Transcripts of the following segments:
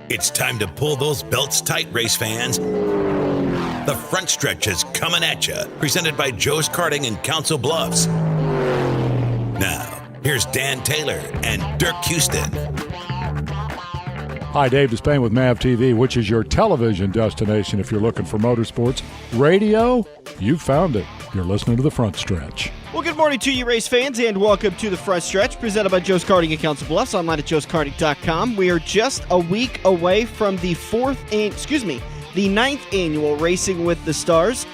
It's time to pull those belts tight, race fans. The front stretch is coming at you, presented by Joe's Karting in Council Bluffs. Now, here's Dan Taylor and Dirk Houston. Hi, Dave Despain with MAV TV, which is your television destination if you're looking for motorsports. Radio, you found it. You're listening to The Front Stretch. Well, good morning to you, race fans, and welcome to The Front Stretch, presented by Joe's Karting in Council Bluffs, online at joeskarting.com. We are just a week away from the ninth annual Racing with the Stars.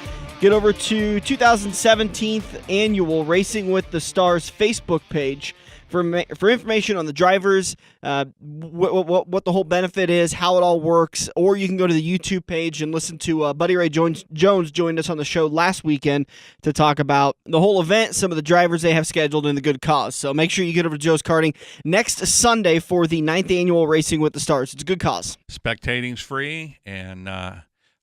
Get over to 2017 annual Racing with the Stars Facebook page for information on the drivers, what the whole benefit is, how it all works, or you can go to the YouTube page and listen to Buddy Ray Jones joined us on the show last weekend to talk about the whole event, some of the drivers they have scheduled, and the good cause. So make sure you get over to Joe's Karting next Sunday for the 9th annual Racing with the Stars. It's a good cause. Spectating's free, and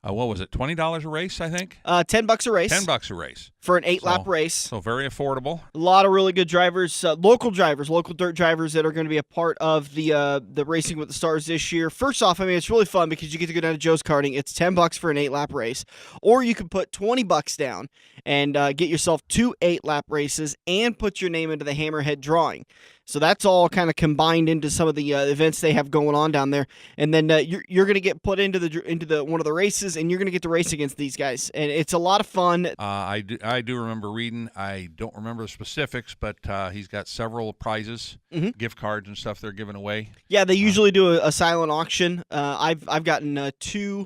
what was it, $20 a race, I think? $10 a race. $10 a race. For an 8-lap race. So very affordable. A lot of really good drivers, local dirt drivers that are going to be a part of the Racing with the Stars this year. First off, I mean, it's really fun because you get to go down to Joe's Karting. It's $10 for an 8-lap race. Or you can put $20 down and get yourself 2 8-lap races and put your name into the Hammerhead drawing. So that's all kind of combined into some of the events they have going on down there, and then you're going to get put into the one of the races, and you're going to get to race against these guys, and it's a lot of fun. I do remember reading. I don't remember the specifics, but he's got several prizes, gift cards and stuff they're giving away. Yeah, they usually do a silent auction. I've gotten 2.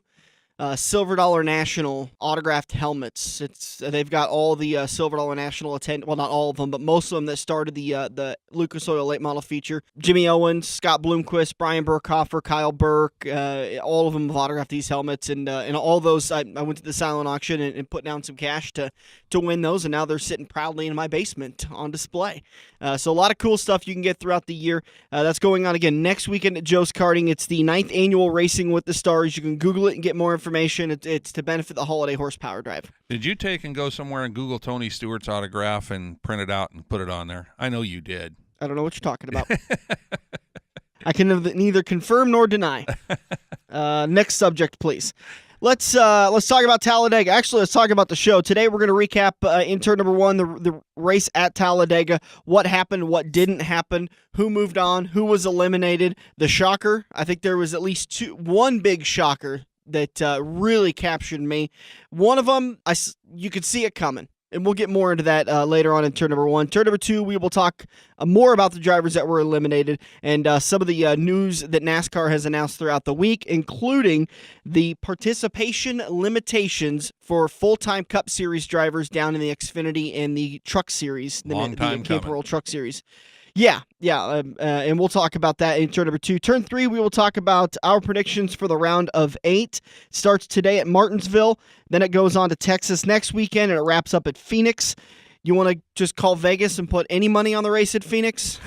Silver Dollar National autographed helmets. They've got all the Silver Dollar National well, not all of them, but most of them that started the Lucas Oil late model feature. Jimmy Owens, Scott Bloomquist, Brian Burkhofer, Kyle Burke, all of them have autographed these helmets, and all those I went to the silent auction and put down some cash to win those, and now they're sitting proudly in my basement on display. So a lot of cool stuff you can get throughout the year. That's going on again next weekend at Joe's Karting. It's the 9th annual Racing with the Stars. You can Google it and get more information. It's to benefit the holiday horsepower drive. Did you take and go somewhere and Google Tony Stewart's autograph and print it out and put it on there? I know you did. I don't know what you're talking about. I can neither confirm nor deny. Next subject, please. Let's talk about Talladega. Actually, let's talk about the show. Today we're going to recap in turn number 1, the race at Talladega, what happened, what didn't happen, who moved on, who was eliminated, the shocker. I think there was at least one big shocker that really captured me. One of them, you could see it coming. And we'll get more into that later on in turn number 1. Turn number 2, we will talk more about the drivers that were eliminated and some of the news that NASCAR has announced throughout the week, including the participation limitations for full-time Cup Series drivers down in the Xfinity and the Truck Series, the Cape World Truck Series. Yeah, and we'll talk about that in turn number 2. Turn 3, we will talk about our predictions for the round of 8. It starts today at Martinsville, then it goes on to Texas next weekend, and it wraps up at Phoenix. You want to just call Vegas and put any money on the race at Phoenix?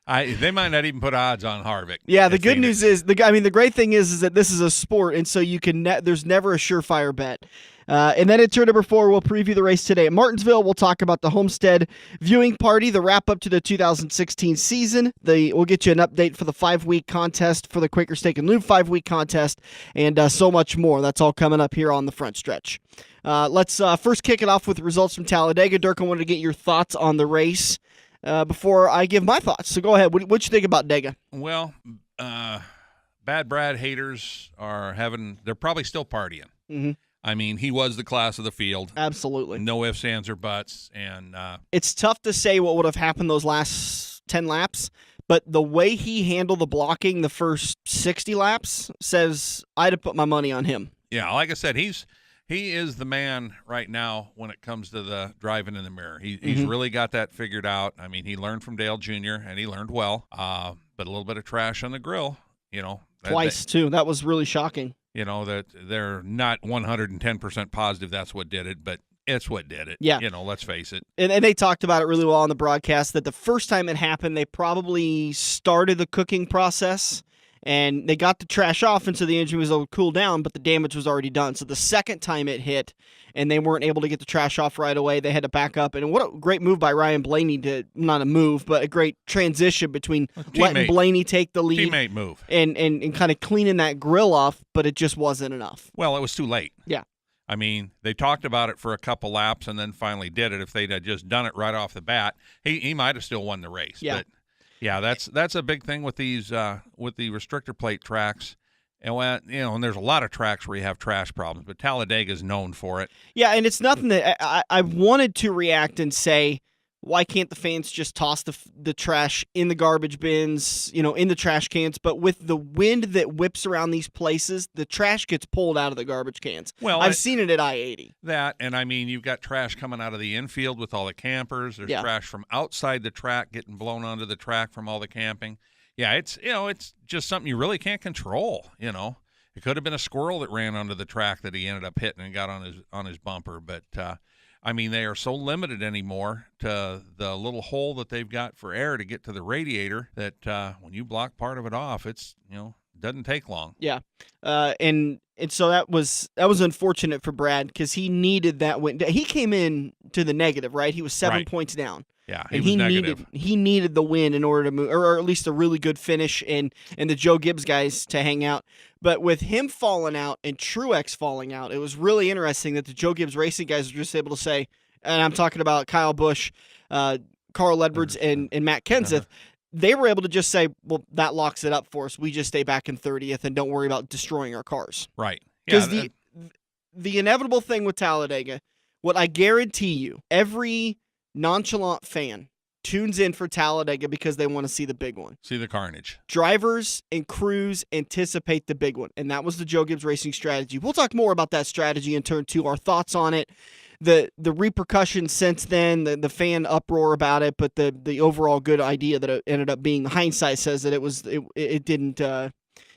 They might not even put odds on Harvick. Yeah, the good news is, the great thing is that this is a sport, and so you can there's never a surefire bet. And then in turn number 4, we'll preview the race today at Martinsville. We'll talk about the Homestead Viewing Party, the wrap-up to the 2016 season. We'll get you an update for the 5-week contest, for the Quaker Steak and Lube 5-week contest, and so much more. That's all coming up here on the Front Stretch. Let's first kick it off with the results from Talladega. Dirk, I wanted to get your thoughts on the race before I give my thoughts. So go ahead. What you think about Dega? Well, Bad Brad haters they're probably still partying. Mm-hmm. I mean, he was the class of the field. Absolutely. No ifs, ands, or buts. And it's tough to say what would have happened those last 10 laps, but the way he handled the blocking the first 60 laps says I'd have put my money on him. Yeah, like I said, he is the man right now when it comes to the driving in the mirror. He's really got that figured out. I mean, he learned from Dale Jr., and he learned well, but a little bit of trash on the grill, Twice, too. That was really shocking. That they're not 110% positive that's what did it, but it's what did it. Yeah. Let's face it. And they talked about it really well on the broadcast that the first time it happened, they probably started the cooking process and they got the trash off, and so the engine was able to cool down, but the damage was already done. So the second time it hit, and they weren't able to get the trash off right away, they had to back up. And what a great move by Ryan Blaney to, not a move, but a great transition between letting Blaney take the lead. Teammate move. And kind of cleaning that grill off, but it just wasn't enough. Well, it was too late. Yeah. I mean, they talked about it for a couple laps and then finally did it. If they'd had just done it right off the bat, he might have still won the race. Yeah. But yeah, that's a big thing with these with the restrictor plate tracks. And and there's a lot of tracks where you have trash problems, but Talladega is known for it. Yeah, and it's nothing that I wanted to react and say, why can't the fans just toss the trash in the garbage bins, in the trash cans? But with the wind that whips around these places, the trash gets pulled out of the garbage cans. Well, I've seen it at I-80. That, and I mean, you've got trash coming out of the infield with all the campers. There's trash from outside the track getting blown onto the track from all the camping. Yeah, it's just something you really can't control. It could have been a squirrel that ran onto the track that he ended up hitting and got on his bumper, but. I mean, they are so limited anymore to the little hole that they've got for air to get to the radiator that when you block part of it off, it's doesn't take long. Yeah, and so that was unfortunate for Brad because he needed that win. He came in to the negative, right? He was 7 points down. Yeah, he negative. needed the win in order to move, or at least a really good finish, and the Joe Gibbs guys to hang out. But with him falling out and Truex falling out, it was really interesting that the Joe Gibbs Racing guys were just able to say, and I'm talking about Kyle Busch, Carl Edwards, and Matt Kenseth. They were able to just say, well, that locks it up for us. We just stay back in 30th and don't worry about destroying our cars. Right. Because the inevitable thing with Talladega, what I guarantee you, every nonchalant fan tunes in for Talladega because they want to see the big one. See the carnage. Drivers and crews anticipate the big one, and that was the Joe Gibbs Racing strategy. We'll talk more about that strategy in turn 2, our thoughts on it, the repercussions since then, the fan uproar about it, but the overall good idea that it ended up being. Hindsight says that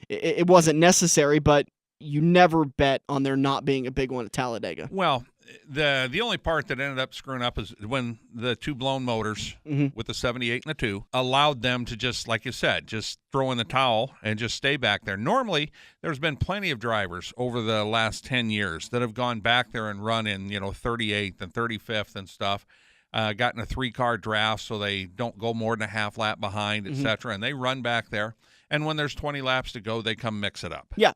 it wasn't necessary, but you never bet on there not being a big one at Talladega. Well, the only part that ended up screwing up is when the two blown motors with the 78 and the 2 allowed them to just, like you said, just throw in the towel and just stay back there. Normally, there's been plenty of drivers over the last 10 years that have gone back there and run in, 38th and 35th and stuff, gotten a 3-car draft so they don't go more than a half lap behind, etc. And they run back there. And when there's 20 laps to go, they come mix it up. Yeah.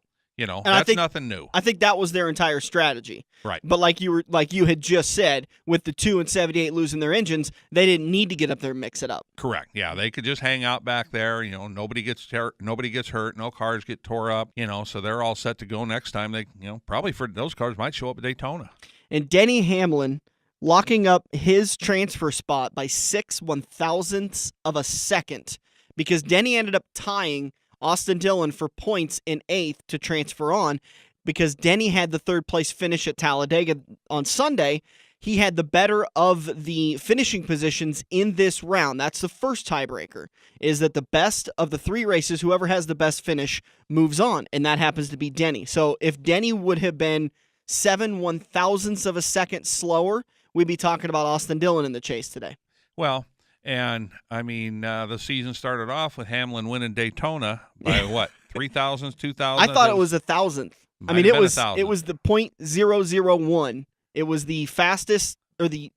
That's nothing new. I think that was their entire strategy. Right. But like you had just said, with the 2 and 78 losing their engines, they didn't need to get up there and mix it up. Correct. Yeah, they could just hang out back there. Nobody gets hurt, no cars get tore up. So they're all set to go next time. They, probably for those cars might show up at Daytona. And Denny Hamlin locking up his transfer spot by 6/1000ths of a second because Denny ended up tying Austin Dillon for points in 8th to transfer on because Denny had the 3rd place finish at Talladega on Sunday. He had the better of the finishing positions in this round. That's the first tiebreaker, is that the best of the 3 races, whoever has the best finish, moves on, and that happens to be Denny. So if Denny would have been 7/1000ths of a second slower, we'd be talking about Austin Dillon in the chase today. Well, and, I mean, the season started off with Hamlin winning Daytona by what, 3,000, 2,000? I thought it was 1,000th. I mean, it was the .001. It was the fastest or the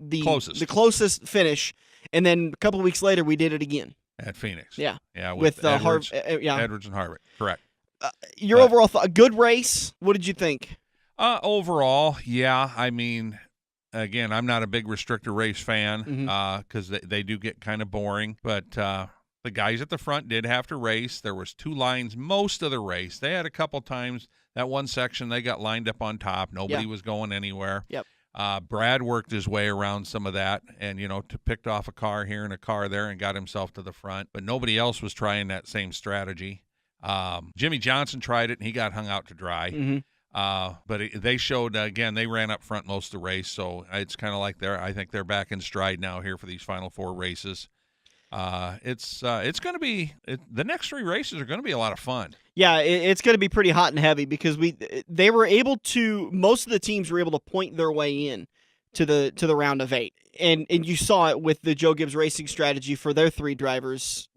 closest finish, and then a couple of weeks later we did it again at Phoenix. Yeah, with Edwards, Edwards and Harvick. Correct. Your overall thought, a good race. What did you think? Overall, yeah. I mean, again, I'm not a big restrictor race fan because they do get kind of boring. But the guys at the front did have to race. There was 2 lines most of the race. They had a couple times that one section they got lined up on top. Nobody was going anywhere. Yep. Brad worked his way around some of that and, picked off a car here and a car there and got himself to the front. But nobody else was trying that same strategy. Jimmy Johnson tried it, and he got hung out to dry. But they showed, again, they ran up front most of the race, so it's kind of like I think they're back in stride now here for these final 4 races. It's going to be the next 3 races are going to be a lot of fun. Yeah, it's going to be pretty hot and heavy because they were able to, most of the teams were able to point their way in to the round of 8. And you saw it with the Joe Gibbs Racing strategy for their 3 drivers,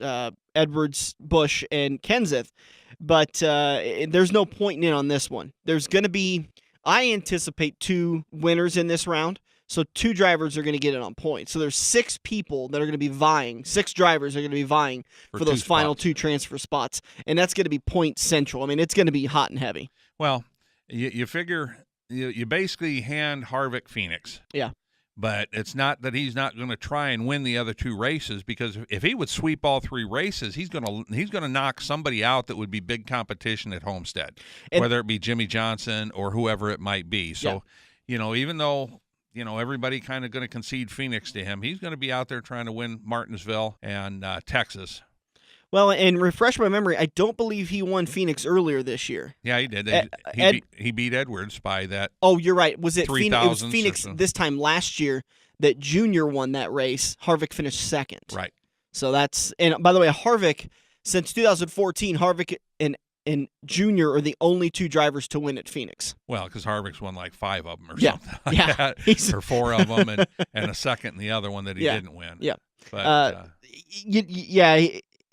Edwards, Busch, and Kenseth. but there's no pointing in on this one. There's going to be, I anticipate 2 winners in this round. So 2 drivers are going to get it on points. So there's 6 people that are going to be vying. 6 drivers are going to be vying for those final 2 transfer spots. And that's going to be point central. I mean, it's going to be hot and heavy. Well, you figure you basically hand Harvick Phoenix. Yeah. But it's not that he's not going to try and win the other 2 races, because if he would sweep all 3 races, he's going to knock somebody out that would be big competition at Homestead, whether it be Jimmy Johnson or whoever it might be. So, even though everybody kind of going to concede Phoenix to him, he's going to be out there trying to win Martinsville and Texas. Well, and refresh my memory, I don't believe he won Phoenix earlier this year. Yeah, he did. He beat Edwards by that. Oh, you're right. Was it 3 Phoenix? It was Phoenix this time last year that Junior won that race. Harvick finished second. Right. So and by the way, Harvick, since 2014, Harvick and Junior are the only 2 drivers to win at Phoenix. Well, because Harvick's won like 5 of them or something like that, or 4 of them, and a second in the other one that he didn't win. Yeah. But,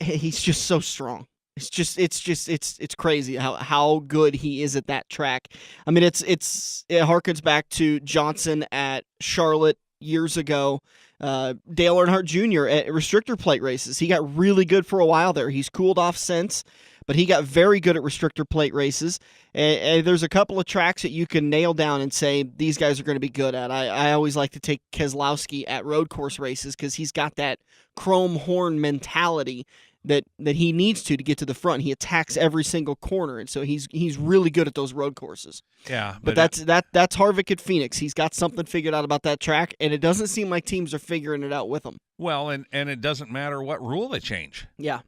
he's just so strong. It's crazy how good he is at that track. I mean, it harkens back to Johnson at Charlotte years ago. Dale Earnhardt Jr. at restrictor plate races. He got really good for a while there. He's cooled off since, but he got very good at restrictor plate races. And there's a couple of tracks that you can nail down and say these guys are going to be good at. I always like to take Keselowski at road course races because he's got that chrome horn mentality that he needs to get to the front. He attacks every single corner, and so he's really good at those road courses. Yeah, but that's Harvick at Phoenix. He's got something figured out about that track, and it doesn't seem like teams are figuring it out with him. Well, and it doesn't matter what rule they change. Yeah,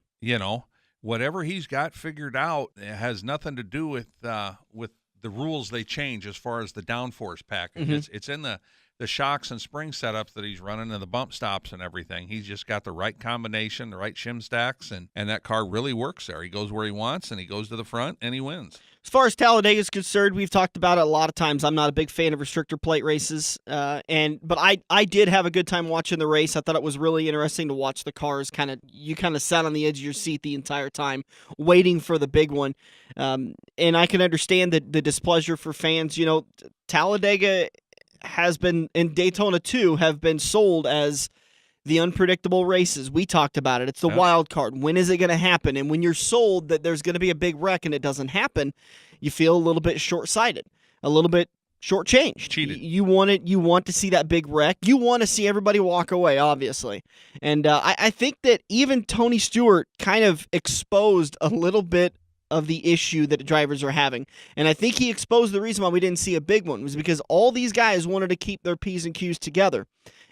whatever he's got figured out has nothing to do with the rules they change as far as the downforce package. Mm-hmm. It's in the shocks and spring setups that he's running and the bump stops and everything. He's just got the right combination, the right shim stacks, and that car really works there. He goes where he wants, and he goes to the front, and he wins. As far as Talladega is concerned, we've talked about it a lot of times. I'm not a big fan of restrictor plate races, but I did have a good time watching the race. I thought it was really interesting to watch the cars. You sat on the edge of your seat the entire time, waiting for the big one. And I can understand the displeasure for fans. Talladega has been, and Daytona too, have been sold as the unpredictable races. We talked about it. It's the wild card. When is it going to happen? And when you're sold that there's going to be a big wreck and it doesn't happen, you feel a little bit short-sighted, a little bit shortchanged. Cheated. You want to see that big wreck. You want to see everybody walk away, obviously. And I think that even Tony Stewart kind of exposed a little bit of the issue that drivers are having. And I think he exposed the reason why we didn't see a big one was because all these guys wanted to keep their P's and Q's together.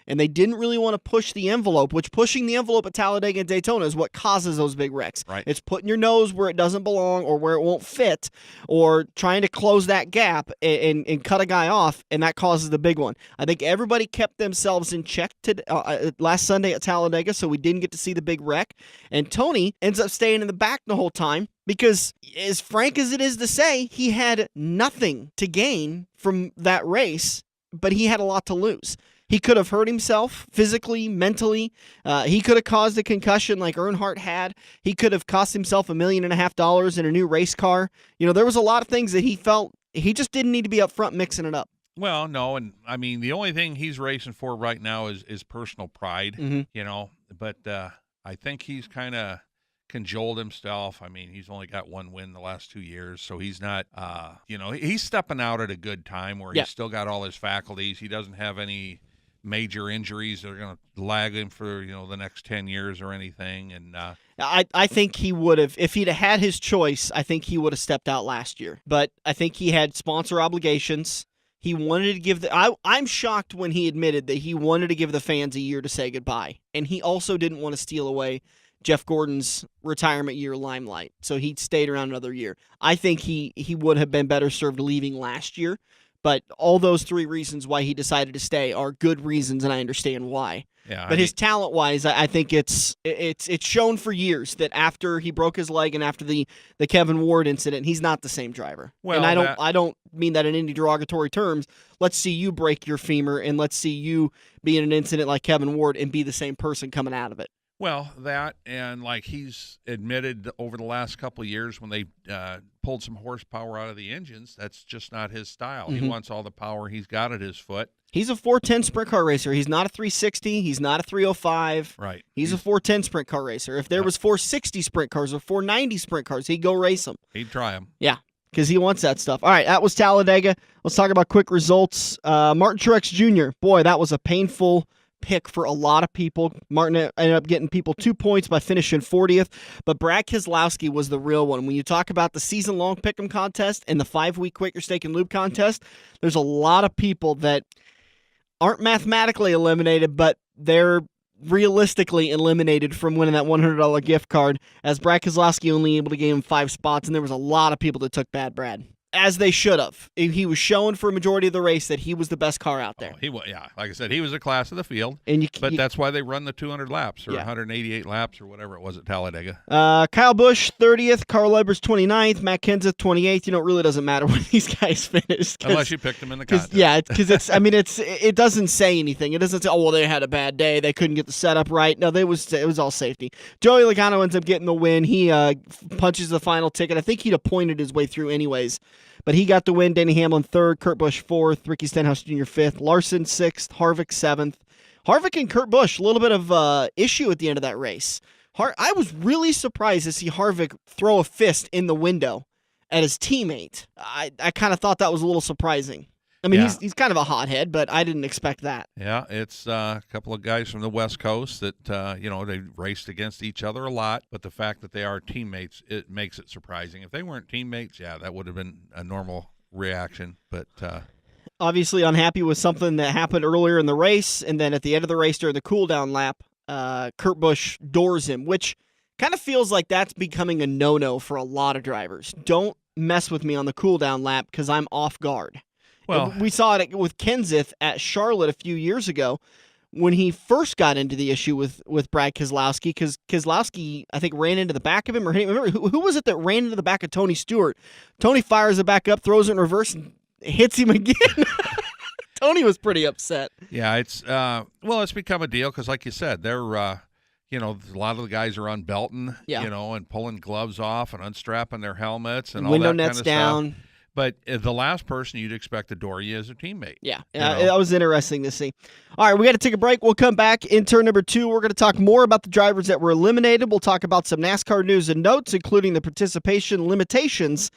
And they didn't really want to push the envelope, which pushing the envelope at Talladega and Daytona is what causes those big wrecks. Right. It's putting your nose where it doesn't belong or where it won't fit, or trying to close that gap and cut a guy off, and that causes the big one. I think everybody kept themselves in check last Sunday at Talladega, so we didn't get to see the big wreck. And Tony ends up staying in the back the whole time because, as frank as it is to say, he had nothing to gain from that race, but he had a lot to lose. He could have hurt himself physically, mentally. He could have caused a concussion like Earnhardt had. He could have cost himself $1.5 million in a new race car. There was a lot of things that he felt he just didn't need to be up front mixing it up. Well, no, and I mean, the only thing he's racing for right now is personal pride, but I think he's kind of cajoled himself. I mean, he's only got one win the last 2 years, so he's not, he's stepping out at a good time where he's still got all his faculties. He doesn't have any major injuries that are going to lag him for the next 10 years or anything. And I think he would have, if he'd had his choice, I think he would have stepped out last year. But I think he had sponsor obligations. He wanted to give I'm shocked when he admitted that he wanted to give the fans a year to say goodbye, and he also didn't want to steal away Jeff Gordon's retirement year limelight, so he stayed around another year. I think he would have been better served leaving last year. But all those 3 reasons why he decided to stay are good reasons, and I understand why. Yeah, but his talent-wise, I think it's shown for years that after he broke his leg and after the Kevin Ward incident, he's not the same driver. Well, and I don't mean that in any derogatory terms. Let's see you break your femur, and let's see you be in an incident like Kevin Ward and be the same person coming out of it. Well, that and like he's admitted over the last couple of years when they pulled some horsepower out of the engines, that's just not his style. He wants all the power he's got at his foot. He's a 410 sprint car racer. He's not a 360. He's not a 305. Right. He's a 410 sprint car racer. If there was 460 sprint cars or 490 sprint cars, he'd go race them. He'd try them. Yeah, because he wants that stuff. All right, that was Talladega. Let's talk about quick results. Martin Truex Jr., boy, that was a painful pick for a lot of people. Martin ended up getting people 2 points by finishing 40th, but Brad Keselowski was the real one. When you talk about the season-long pick'em contest and the 5-week Quaker Steak and Lube contest, there's a lot of people that aren't mathematically eliminated, but they're realistically eliminated from winning that $100 gift card, as Brad Keselowski only able to gain him 5 spots, and there was a lot of people that took bad Brad. As they should have. He was showing for a majority of the race that he was the best car out there. Oh, he was, yeah. Like I said, he was a class of the field. And that's why they run the 200 laps or 188 laps or whatever it was at Talladega. Kyle Busch 30th, Carl Edwards 29th, Matt Kenseth 28th. It really doesn't matter when these guys finish. Unless you picked them in the contest. Yeah, because it doesn't say anything. It doesn't say, oh, well, they had a bad day. They couldn't get the setup right. No, it was all safety. Joey Logano ends up getting the win. He punches the final ticket. I think he'd have pointed his way through anyways. But he got the win. Denny Hamlin 3rd, Kurt Busch 4th, Ricky Stenhouse Jr. 5th, Larson 6th, Harvick 7th. Harvick and Kurt Busch, a little bit of issue at the end of that race. I was really surprised to see Harvick throw a fist in the window at his teammate. I kind of thought that was a little surprising. I mean, he's kind of a hothead, but I didn't expect that. Yeah, it's a couple of guys from the West Coast that, they raced against each other a lot, but the fact that they are teammates, it makes it surprising. If they weren't teammates, that would have been a normal reaction, but... Obviously unhappy with something that happened earlier in the race, and then at the end of the race during the cool-down lap, Kurt Busch doors him, which kind of feels like that's becoming a no-no for a lot of drivers. Don't mess with me on the cool-down lap because I'm off guard. Well, we saw it with Kenseth at Charlotte a few years ago when he first got into the issue with Brad Keselowski, because Keselowski, I think, ran into the back of him. Or remember, who was it that ran into the back of Tony Stewart? Tony fires it back up, throws it in reverse, and hits him again. Tony was pretty upset. Yeah, it's become a deal because, like you said, they're a lot of the guys are unbelting, and pulling gloves off and unstrapping their helmets and all that kind of stuff. Window nets down. But the last person you'd expect to door you is a teammate. Yeah, that was interesting to see. All right, we got to take a break. We'll come back in turn number 2. We're going to talk more about the drivers that were eliminated. We'll talk about some NASCAR news and notes, including the participation limitations.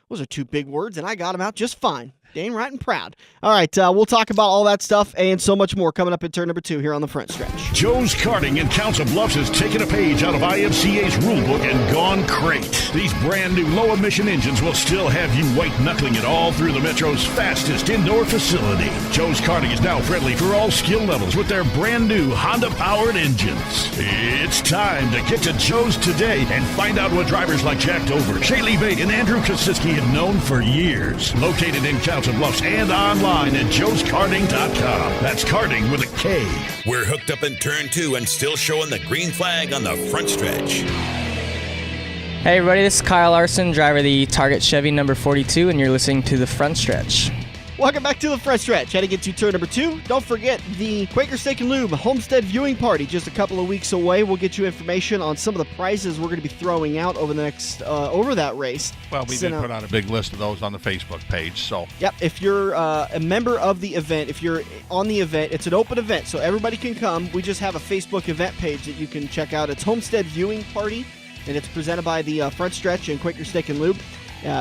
Those are 2 big words, and I got them out just fine. Dang right and proud. All right, we'll talk about all that stuff and so much more coming up in turn number 2 here on the Front Stretch. Joe's Karting in Council Bluffs has taken a page out of IMCA's rulebook and gone crate. These brand new low-emission engines will still have you white-knuckling it all through the Metro's fastest indoor facility. Joe's Karting is now friendly for all skill levels with their brand new Honda-powered engines. It's time to get to Joe's today and find out what drivers like Jack Dover, Shaylee Bate, and Andrew Kosiski have known for years. Located in Council Bluffs and online at joeskarting.com. That's karting with a K. We're hooked up in turn 2 and still showing the green flag on the front stretch. Hey everybody, this is Kyle Larson, driver of the Target Chevy number 42, and you're listening to the Front Stretch. Welcome back to the Front Stretch. Heading into turn number 2. Don't forget the Quaker Steak and Lube Homestead Viewing Party, just a couple of weeks away. We'll get you information on some of the prizes we're going to be throwing out over the next over that race. Well, we did put out a big list of those on the Facebook page. So yep, if you're a member of the event, if you're on the event, it's an open event, so everybody can come. We just have a Facebook event page that you can check out. It's Homestead Viewing Party, and it's presented by the Front Stretch and Quaker Steak and Lube.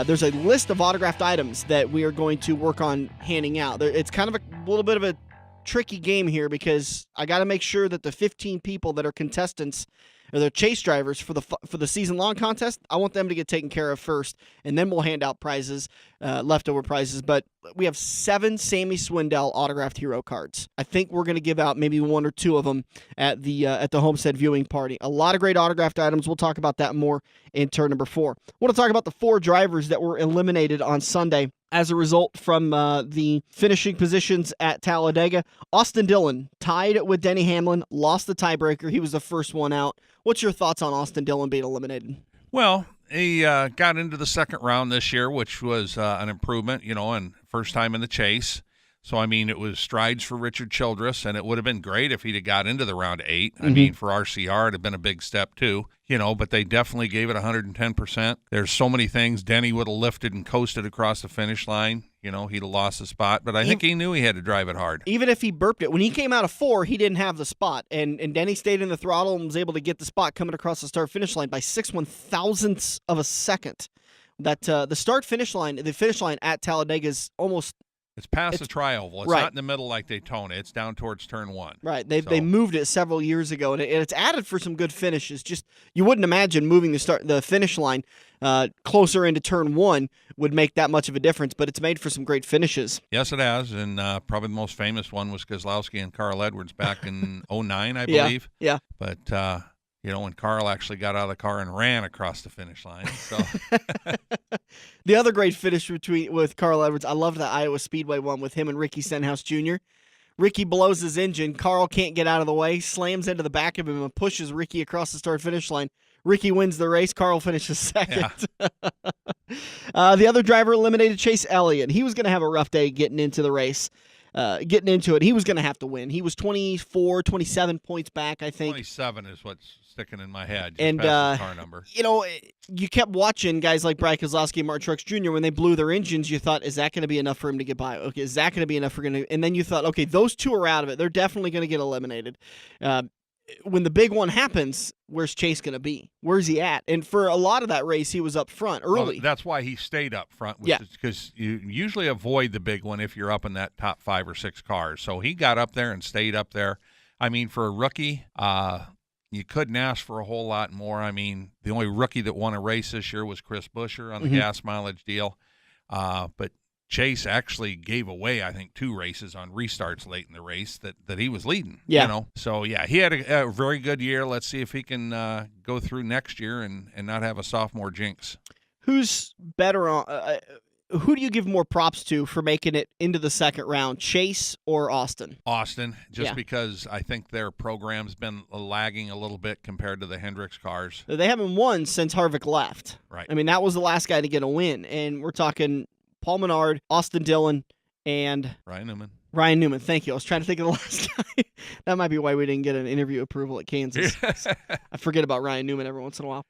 There's a list of autographed items that we are going to work on handing out. It's kind of a little bit of a tricky game here because I got to make sure that the 15 people that are contestants or the chase drivers for the season-long contest, I want them to get taken care of first, and then we'll hand out prizes, leftover prizes. But we have 7 Sammy Swindell autographed hero cards. I think we're going to give out maybe 1 or 2 of them at the Homestead Viewing Party. A lot of great autographed items. We'll talk about that more in turn number 4. I want to talk about the 4 drivers that were eliminated on Sunday as a result from the finishing positions at Talladega. Austin Dillon tied with Denny Hamlin, lost the tiebreaker. He was the first one out. What's your thoughts on Austin Dillon being eliminated? Well, he got into the second round this year, which was an improvement, and first time in the chase. So, I mean, it was strides for Richard Childress, and it would have been great if he'd have got into the round 8. I mean, for RCR, it had been a big step too, but they definitely gave it 110%. There's so many things. Denny would have lifted and coasted across the finish line. He'd have lost the spot, but I think he knew he had to drive it hard. Even if he burped it, when he came out of 4, he didn't have the spot, and Denny stayed in the throttle and was able to get the spot coming across the start-finish line by 6/1000ths of a second. That the finish line at Talladega is almost. It's past the tri-oval. It's not in the middle like Daytona. It's down towards turn 1. Right. They moved it several years ago, and it's added for some good finishes. Just you wouldn't imagine moving the finish line closer into turn 1 would make that much of a difference, but it's made for some great finishes. Yes, it has, and probably the most famous one was Keselowski and Carl Edwards back in 2009, I believe. Yeah. But when Carl actually got out of the car and ran across the finish line. So the other great finish with Carl Edwards, I loved the Iowa Speedway one with him and Ricky Stenhouse Jr. Ricky blows his engine. Carl can't get out of the way, slams into the back of him and pushes Ricky across the start-finish line. Ricky wins the race. Carl finishes second. Yeah. The other driver eliminated Chase Elliott. He was going to have a rough day getting into the race. Getting into it, he was going to have to win. He was 24, 27 points back, I think. 27 is what's sticking in my head, just and past the car number. You kept watching guys like Brad Keselowski and Martin Truex Jr. when they blew their engines. You thought, is that going to be enough for him to get by? Okay, is that going to be enough for him to? And then you thought, okay, those two are out of it. They're definitely going to get eliminated. When the big one happens, where's Chase going to be? Where's he at? And for a lot of that race, he was up front early. Well, that's why he stayed up front, because you usually avoid the big one if you're up in that top 5 or 6 cars. So he got up there and stayed up there. I mean, for a rookie, you couldn't ask for a whole lot more. I mean, the only rookie that won a race this year was Chris Buescher on the gas mileage deal. But Chase actually gave away, I think, 2 races on restarts late in the race that he was leading. Yeah. So, yeah, he had a very good year. Let's see if he can go through next year and not have a sophomore jinx. Who's better on who do you give more props to for making it into the second round, Chase or Austin? Austin, because I think their program's been lagging a little bit compared to the Hendricks cars. They haven't won since Harvick left. Right. I mean, that was the last guy to get a win, and we're talking Paul Menard, Austin Dillon, and Ryan Newman. Ryan Newman, thank you. I was trying to think of the last guy. That might be why we didn't get an interview approval at Kansas. I forget about Ryan Newman every once in a while.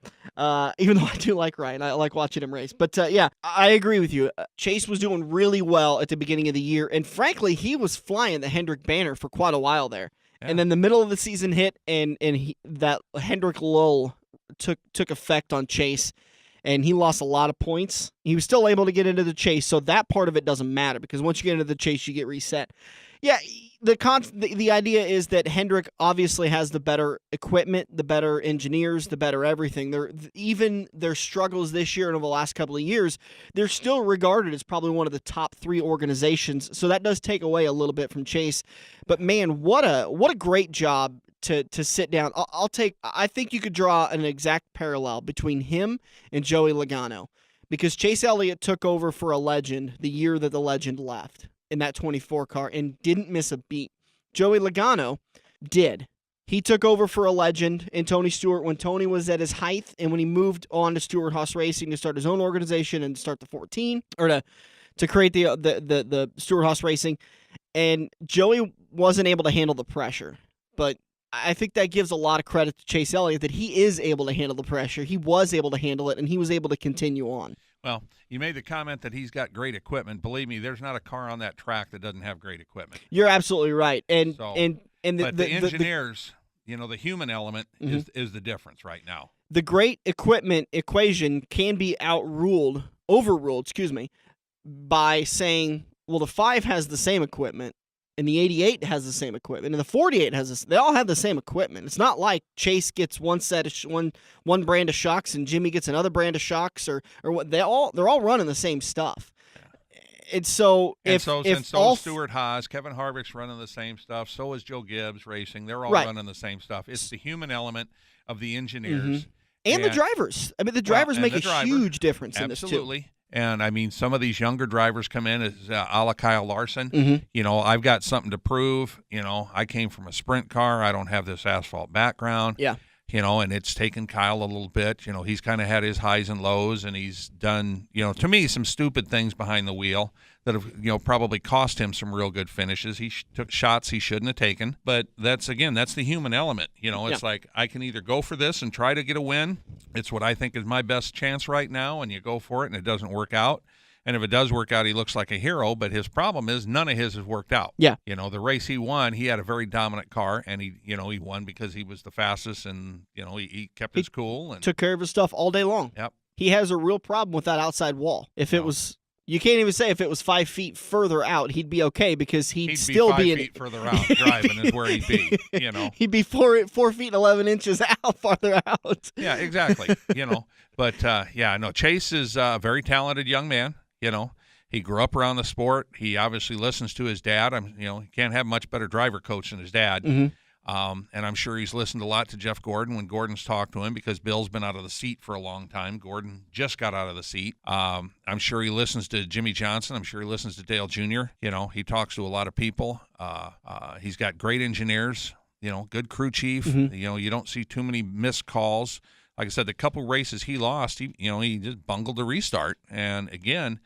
Even though I do like Ryan. I like watching him race. But, yeah, I agree with you. Chase was doing really well at the beginning of the year. And, frankly, he was flying the Hendrick banner for quite a while there. Yeah. And then the middle of the season hit, and that Hendrick lull took effect on Chase. And he lost a lot of points. He was still able to get into the chase, so that part of it doesn't matter because once you get into the chase, you get reset. Yeah, the idea is that Hendrick obviously has the better equipment, the better engineers, the better everything. Even their struggles this year and over the last couple of years, they're still regarded as probably one of the top 3 organizations. So that does take away a little bit from Chase. But man, what a great job to sit down. I think you could draw an exact parallel between him and Joey Logano because Chase Elliott took over for a legend the year that the legend left in that 24 car and didn't miss a beat. Joey Logano did. He took over for a legend in Tony Stewart when Tony was at his height and when he moved on to Stewart-Haas Racing to start his own organization and start the 14 or to create the Stewart-Haas Racing. And Joey wasn't able to handle the pressure, but I think that gives a lot of credit to Chase Elliott that he is able to handle the pressure. He was able to handle it, and he was able to continue on. Well, you made the comment that he's got great equipment. Believe me, there's not a car on that track that doesn't have great equipment. You're absolutely right. And the engineers, the human element is the difference right now. The great equipment equation can be overruled, by saying, well, the 5 has the same equipment. And the 88 has the same equipment, and the 48 has this. They all have the same equipment. It's not like Chase gets one set of one brand of shocks and Jimmy gets another brand of shocks, or what. They're all running the same stuff. And so Stewart-Haas, Kevin Harvick's running the same stuff. So is Joe Gibbs Racing. They're all running the same stuff. It's the human element of the engineers and the drivers. I mean, the drivers make a huge difference in this too. Absolutely. And, I mean, some of these younger drivers come in as a la Kyle Larson. I've got something to prove. I came from a sprint car. I don't have this asphalt background. Yeah. and it's taken Kyle a little bit. He's kind of had his highs and lows, and he's done, to me, some stupid things behind the wheel that have, probably cost him some real good finishes. He took shots he shouldn't have taken, but that's the human element. It's like, I can either go for this and try to get a win. It's what I think is my best chance right now, and you go for it, and it doesn't work out. And if it does work out, he looks like a hero, but his problem is none of his has worked out. Yeah. The race he won, he had a very dominant car, and he won because he was the fastest, and, he kept his cool. And took care of his stuff all day long. Yep. He has a real problem with that outside wall. If it was, you can't even say if it was 5 feet further out, he'd be okay because he'd still be 5 be feet further out driving is where he'd be, He'd be 4 feet 11 inches out, farther out. Yeah, exactly, But, Chase is a very talented young man, He grew up around the sport. He obviously listens to his dad. He can't have much better driver coach than his dad. Mm-hmm. And I'm sure he's listened a lot to Jeff Gordon when Gordon's talked to him because Bill's been out of the seat for a long time. Gordon just got out of the seat. I'm sure he listens to Jimmy Johnson. I'm sure he listens to Dale Jr. He talks to a lot of people. He's got great engineers, good crew chief. Mm-hmm. You don't see too many missed calls. Like I said, the couple races he lost, he just bungled the restart. And again,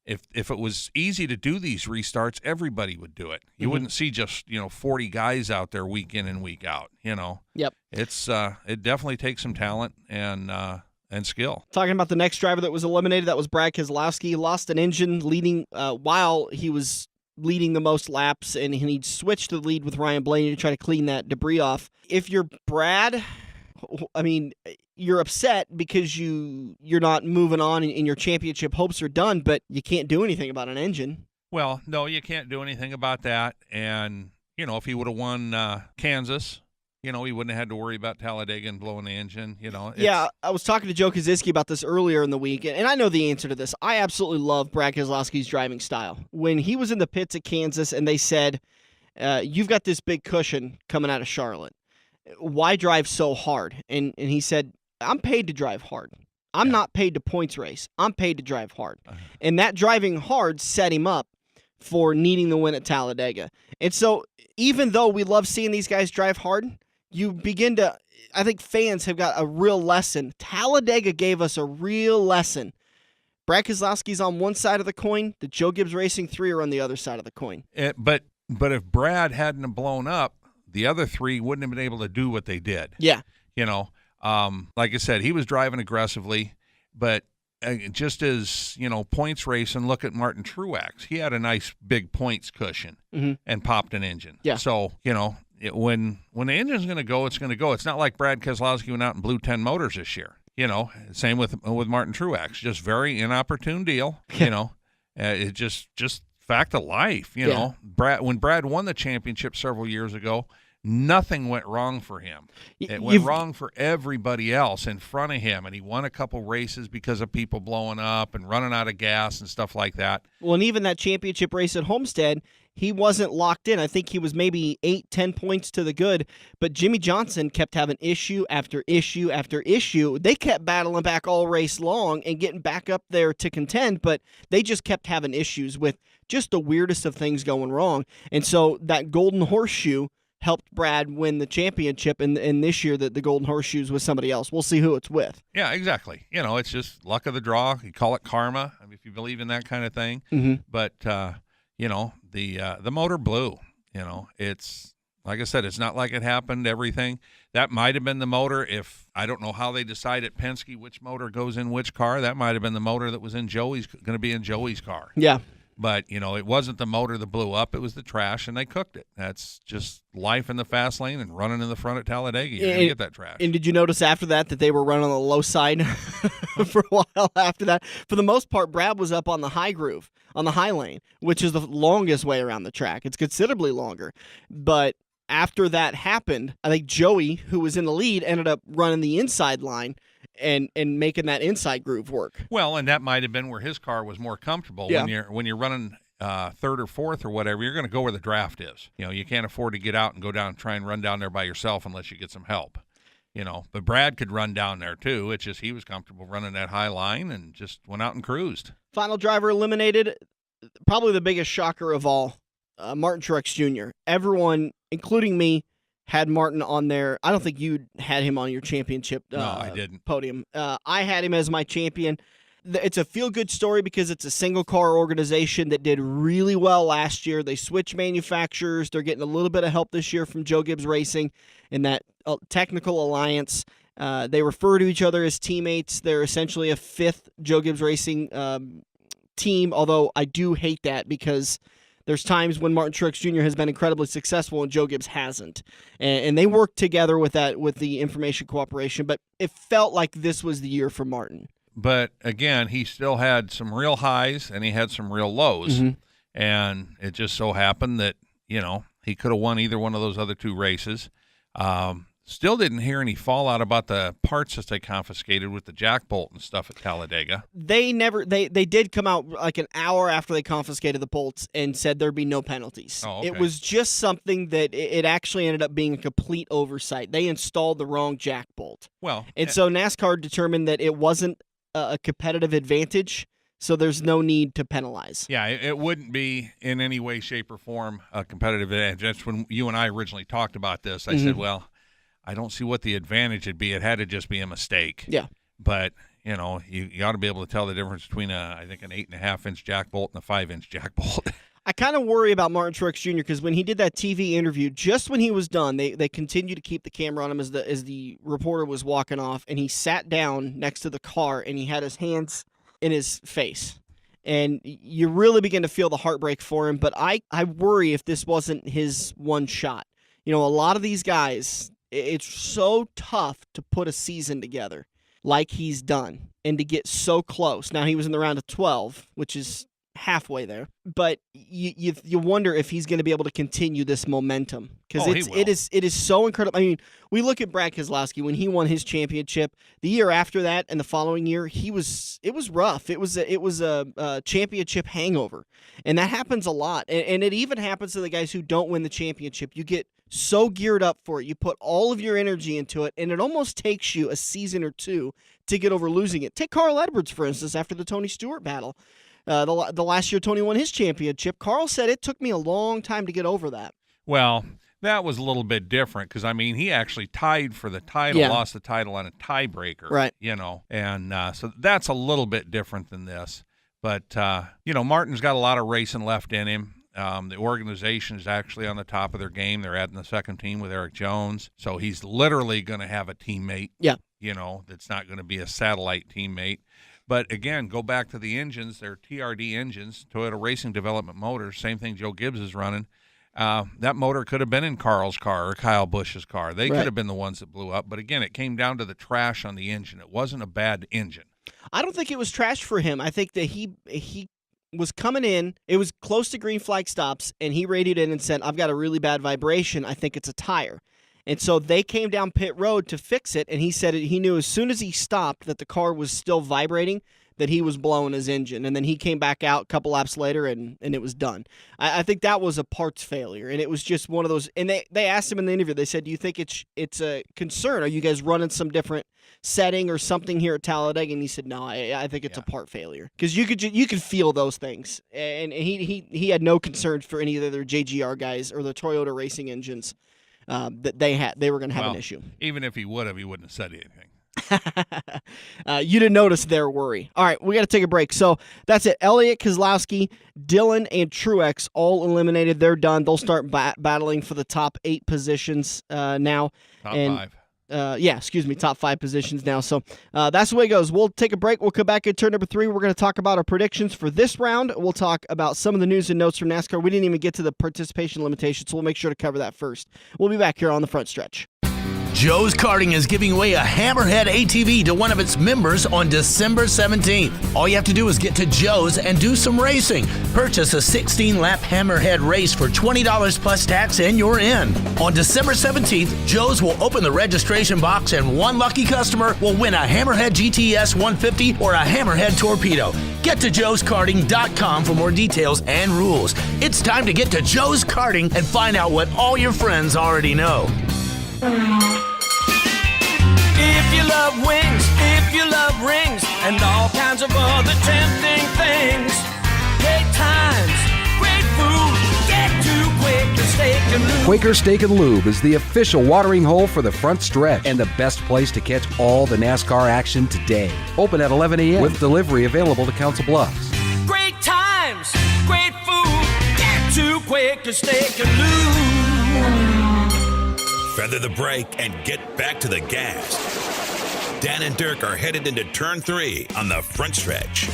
If it was easy to do these restarts, everybody would do it. You wouldn't see just 40 guys out there week in and week out. Yep. It definitely takes some talent and skill. Talking about the next driver that was eliminated, that was Brad Keselowski. He lost an engine leading while he was leading the most laps, and he switched to the lead with Ryan Blaney to try to clean that debris off. If you're Brad, you're upset because you're not moving on and your championship hopes are done, but you can't do anything about an engine. Well, no, you can't do anything about that. And, if he would have won Kansas, he wouldn't have had to worry about Talladega and blowing the engine. Yeah, I was talking to Joe Koziski about this earlier in the week, and I know the answer to this. I absolutely love Brad Keselowski's driving style. When he was in the pits at Kansas and they said, you've got this big cushion coming out of Charlotte, why drive so hard? And he said, I'm paid to drive hard. I'm not paid to points race. I'm paid to drive hard. Uh-huh. And that driving hard set him up for needing the win at Talladega. And so even though we love seeing these guys drive hard, you begin to, I think fans have got a real lesson. Talladega gave us a real lesson. Brad Keselowski's on one side of the coin. The Joe Gibbs Racing 3 are on the other side of the coin. But if Brad hadn't have blown up, the other three wouldn't have been able to do what they did. Yeah. Like I said, he was driving aggressively, but just as, points racing, look at Martin Truex. He had a nice big points cushion and popped an engine. Yeah. So, when the engine's going to go, it's going to go. It's not like Brad Keselowski went out and blew 10 motors this year. Same with Martin Truex. Just very inopportune deal. It just fact of life. When Brad won the championship several years ago, nothing went wrong for him. It went wrong for everybody else in front of him, and he won a couple races because of people blowing up and running out of gas and stuff like that. Well, and even that championship race at Homestead, he wasn't locked in. I think he was maybe 8-10 points to the good, but Jimmy Johnson kept having issue after issue after issue. They kept battling back all race long and getting back up there to contend, but they just kept having issues with just the weirdest of things going wrong. And so that golden horseshoe helped Brad win the championship, and this year the golden horseshoes with somebody else. We'll see who it's with. Yeah, exactly. It's just luck of the draw. You call it karma, if you believe in that kind of thing. Mm-hmm. But the motor blew. It's like I said, it's not like it happened. Everything that might have been the motor. If I don't know how they decide at Penske which motor goes in which car, that might have been the motor that was in going to be in Joey's car. Yeah. But, it wasn't the motor that blew up. It was the trash, and they cooked it. That's just life in the fast lane and running in the front at Talladega. You're going to get that trash. And did you notice after that they were running on the low side for a while after that? For the most part, Brad was up on the high groove, on the high lane, which is the longest way around the track. It's considerably longer. But after that happened, I think Joey, who was in the lead, ended up running the inside line and making that inside groove work. Well, and that might have been where his car was more comfortable. Yeah. When you're running third or fourth or whatever, you're going to go where the draft is. You can't afford to get out and go down and try and run down there by yourself unless you get some help. But Brad could run down there too. It's just he was comfortable running that high line and just went out and cruised. Final driver eliminated, probably the biggest shocker of all, Martin Truex Jr. Everyone, including me, had Martin on there. I don't think you had him on your championship No, I didn't. podium. I had him as my champion. It's a feel-good story because it's a single-car organization that did really well last year. They switched manufacturers. They're getting a little bit of help this year from Joe Gibbs Racing and that technical alliance. They refer to each other as teammates. They're essentially a fifth Joe Gibbs Racing team, although I do hate that because there's times when Martin Truex Jr. has been incredibly successful and Joe Gibbs hasn't. And they work together with the information cooperation, but it felt like this was the year for Martin. But again, he still had some real highs and he had some real lows. Mm-hmm. And it just so happened that, he could have won either one of those other two races. Still didn't hear any fallout about the parts that they confiscated with the jack bolt and stuff at Talladega. They did come out like an hour after they confiscated the bolts and said there'd be no penalties. Oh, okay. It was just something that it actually ended up being a complete oversight. They installed the wrong jack bolt. Well, and so NASCAR determined that it wasn't a competitive advantage, so there's no need to penalize. Yeah, it wouldn't be in any way, shape, or form a competitive advantage. That's when you and I originally talked about this. I said, well, I don't see what the advantage would be. It had to just be a mistake. Yeah. But, you ought to be able to tell the difference between, I think, an 8.5-inch jack bolt and a 5-inch jack bolt. I kind of worry about Martin Truex Jr. because when he did that TV interview, just when he was done, they continued to keep the camera on him as the reporter was walking off, and he sat down next to the car, and he had his hands in his face. And you really begin to feel the heartbreak for him, but I worry if this wasn't his one shot. A lot of these guys, it's so tough to put a season together like he's done and to get so close. Now, he was in the round of 12, which is halfway there, but you wonder if he's going to be able to continue this momentum because it is so incredible. I mean, we look at Brad Keselowski when he won his championship. The year after that and the following year, it was rough. It was a championship hangover, and that happens a lot. And it even happens to the guys who don't win the championship. You get so geared up for it, you put all of your energy into it, and it almost takes you a season or two to get over losing it. Take Carl Edwards, for instance, after the Tony Stewart battle. The last year Tony won his championship, Carl said it took me a long time to get over that. Well, that was a little bit different because, he actually tied for the title, lost the title on a tiebreaker. Right. And so that's a little bit different than this. But, Martin's got a lot of racing left in him. The organization is actually on the top of their game. They're adding the second team with Eric Jones. So he's literally going to have a teammate, that's not going to be a satellite teammate. But, again, go back to the engines. They're TRD engines, Toyota Racing Development Motors, same thing Joe Gibbs is running. That motor could have been in Carl's car or Kyle Busch's car. They could have been the ones that blew up. But, again, it came down to the trash on the engine. It wasn't a bad engine. I don't think it was trash for him. I think that he was coming in. It was close to green flag stops, and he radioed in and said, I've got a really bad vibration. I think it's a tire. And so they came down pit road to fix it, and he said he knew as soon as he stopped that the car was still vibrating, that he was blowing his engine. And then he came back out a couple laps later, and it was done. I think that was a parts failure, and it was just one of those. And they asked him in the interview, they said, do you think it's a concern? Are you guys running some different setting or something here at Talladega? And he said, no, I think it's a part failure. Because you could feel those things. And he had no concerns for any of the other JGR guys or the Toyota Racing engines. That they were going to have an issue. Even if he wouldn't have said anything. You didn't notice their worry. All right, we got to take a break. So that's it. Elliott, Keselowski, Dillon, and Truex all eliminated. They're done. They'll start battling for the top 8 positions now. Top 5. Top 5 positions now. So that's the way it goes. We'll take a break. We'll come back at turn number 3. We're going to talk about our predictions for this round. We'll talk about some of the news and notes from NASCAR. We didn't even get to the participation limitations, so we'll make sure to cover that first. We'll be back here on the front stretch. Joe's Karting is giving away a Hammerhead ATV to one of its members on December 17th. All you have to do is get to Joe's and do some racing. Purchase a 16-lap Hammerhead race for $20 plus tax and you're in. On December 17th, Joe's will open the registration box and one lucky customer will win a Hammerhead GTS 150 or a Hammerhead Torpedo. Get to joeskarting.com for more details and rules. It's time to get to Joe's Karting and find out what all your friends already know. If you love wings, if you love rings, and all kinds of other tempting things, great times, great food, get to Quaker Steak and Lube. Quaker Steak and Lube is the official watering hole for the front stretch and the best place to catch all the NASCAR action today. Open at 11 a.m. with delivery available to Council Bluffs. Great times, great food. Get to Quaker Steak and Lube. Feather the brake and get back to the gas. Dan and Dirk are headed into turn 3 on the front stretch.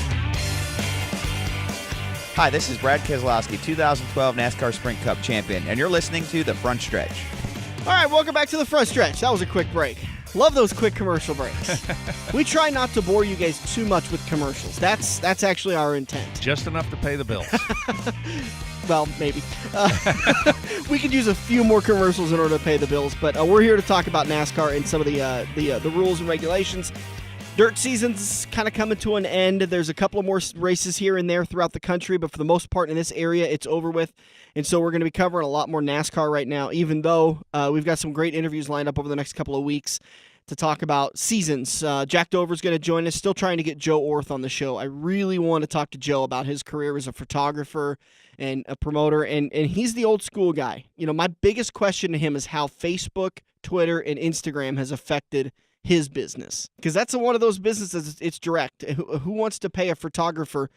Hi, this is Brad Keselowski, 2012 NASCAR Sprint Cup champion, and you're listening to The Front Stretch. All right, welcome back to the front stretch. That was a quick break. Love those quick commercial breaks. We try not to bore you guys too much with commercials. That's actually our intent. Just enough to pay the bills. Well, maybe. We could use a few more commercials in order to pay the bills, but we're here to talk about NASCAR and some of the rules and regulations. Dirt season's kind of coming to an end. There's a couple of more races here and there throughout the country, but for the most part in this area, it's over with. And so we're going to be covering a lot more NASCAR right now, even though we've got some great interviews lined up over the next couple of weeks to talk about seasons. Jack Dover's going to join us, still trying to get Joe Orth on the show. I really want to talk to Joe about his career as a photographer and a promoter, and he's the old school guy. You know, my biggest question to him is how Facebook, Twitter, and Instagram has affected his business, because that's one of those businesses. It's direct. Who wants to pay a photographer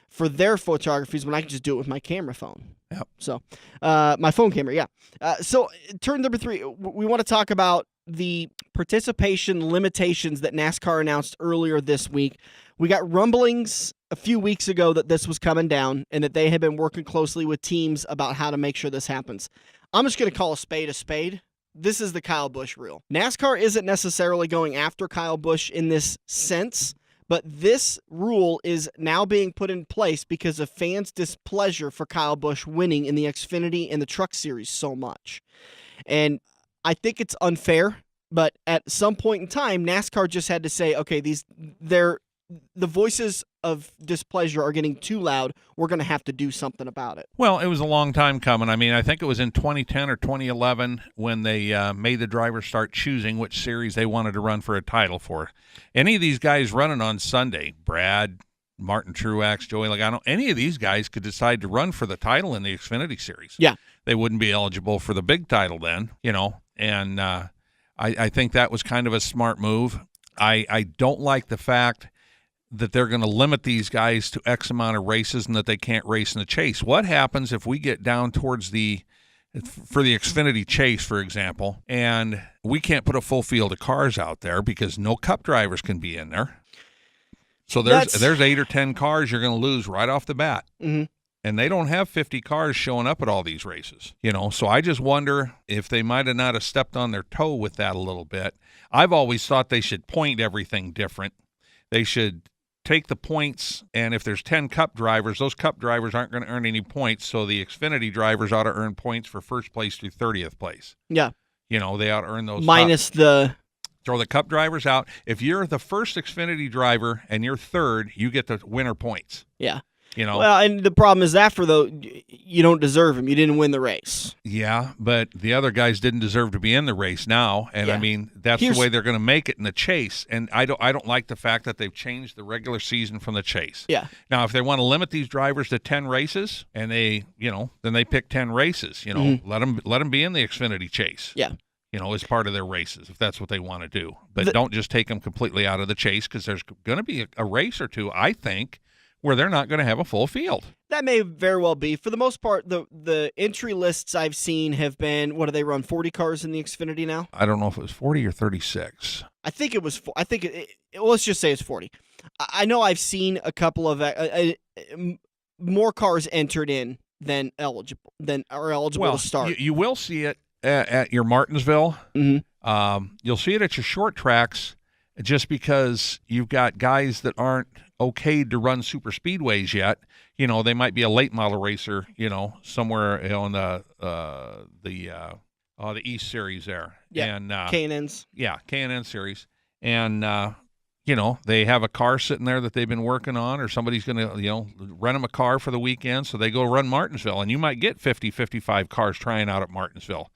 for their photographies when I can just do it with my camera phone? Yep. So, my phone camera, yeah. So, turn number 3, we want to talk about the participation limitations that NASCAR announced earlier this week. We got rumblings a few weeks ago that this was coming down and that they had been working closely with teams about how to make sure this happens. I'm just going to call a spade a spade. This is the Kyle Busch rule. NASCAR isn't necessarily going after Kyle Busch in this sense, but this rule is now being put in place because of fans' displeasure for Kyle Busch winning in the Xfinity and the Truck Series so much. And I think it's unfair, but at some point in time, NASCAR just had to say, okay, the voices of displeasure are getting too loud. We're going to have to do something about it. Well, it was a long time coming. I mean, I think it was in 2010 or 2011 when they made the drivers start choosing which series they wanted to run for a title for. Any of these guys running on Sunday, Brad, Martin Truex, Joey Logano, any of these guys could decide to run for the title in the Xfinity Series. Yeah. They wouldn't be eligible for the big title then, you know, and I think that was kind of a smart move. I don't like the fact that they're going to limit these guys to X amount of races and that they can't race in the chase. What happens if we get down towards for the Xfinity Chase, for example, and we can't put a full field of cars out there because no Cup drivers can be in there? So there's 8 or 10 cars you're going to lose right off the bat. Mm-hmm. And they don't have 50 cars showing up at all these races, you know. So I just wonder if they might have not have stepped on their toe with that a little bit. I've always thought they should point everything different. They should take the points, and if there's 10 Cup drivers, those Cup drivers aren't going to earn any points, so the Xfinity drivers ought to earn points for first place through 30th place. Yeah. You know, they ought to earn those. Minus throw the Cup drivers out. If you're the first Xfinity driver and you're third, you get the winner points. Yeah. You know. Well, and the problem is that you don't deserve them. You didn't win the race. Yeah, but the other guys didn't deserve to be in the race now, and I mean that's the way they're going to make it in the chase. And I don't like the fact that they've changed the regular season from the chase. Yeah. Now, if they want to limit these drivers to 10 races, and then they pick 10 races. You know, Mm-hmm. let them be in the Xfinity Chase. Yeah. You know, as part of their races, if that's what they want to do. But don't just take them completely out of the chase, because there's going to be a race or two, I think, where they're not going to have a full field. That may very well be. For the most part, the entry lists I've seen have been, what do they run, 40 cars in the Xfinity now? I don't know if it was 40 or 36. I think it was, let's just say it's 40. I know I've seen a couple of more cars entered in than are eligible to start. You will see it at your Martinsville. Mm-hmm. You'll see it at your short tracks, just because you've got guys that aren't okayed to run super speedways yet. You know, they might be a late model racer, you know, somewhere on the East Series there. Yeah, and K&N's. Yeah, K&N Series. And, they have a car sitting there that they've been working on, or somebody's going to, rent them a car for the weekend, so they go run Martinsville. And you might get 50, 55 cars trying out at Martinsville.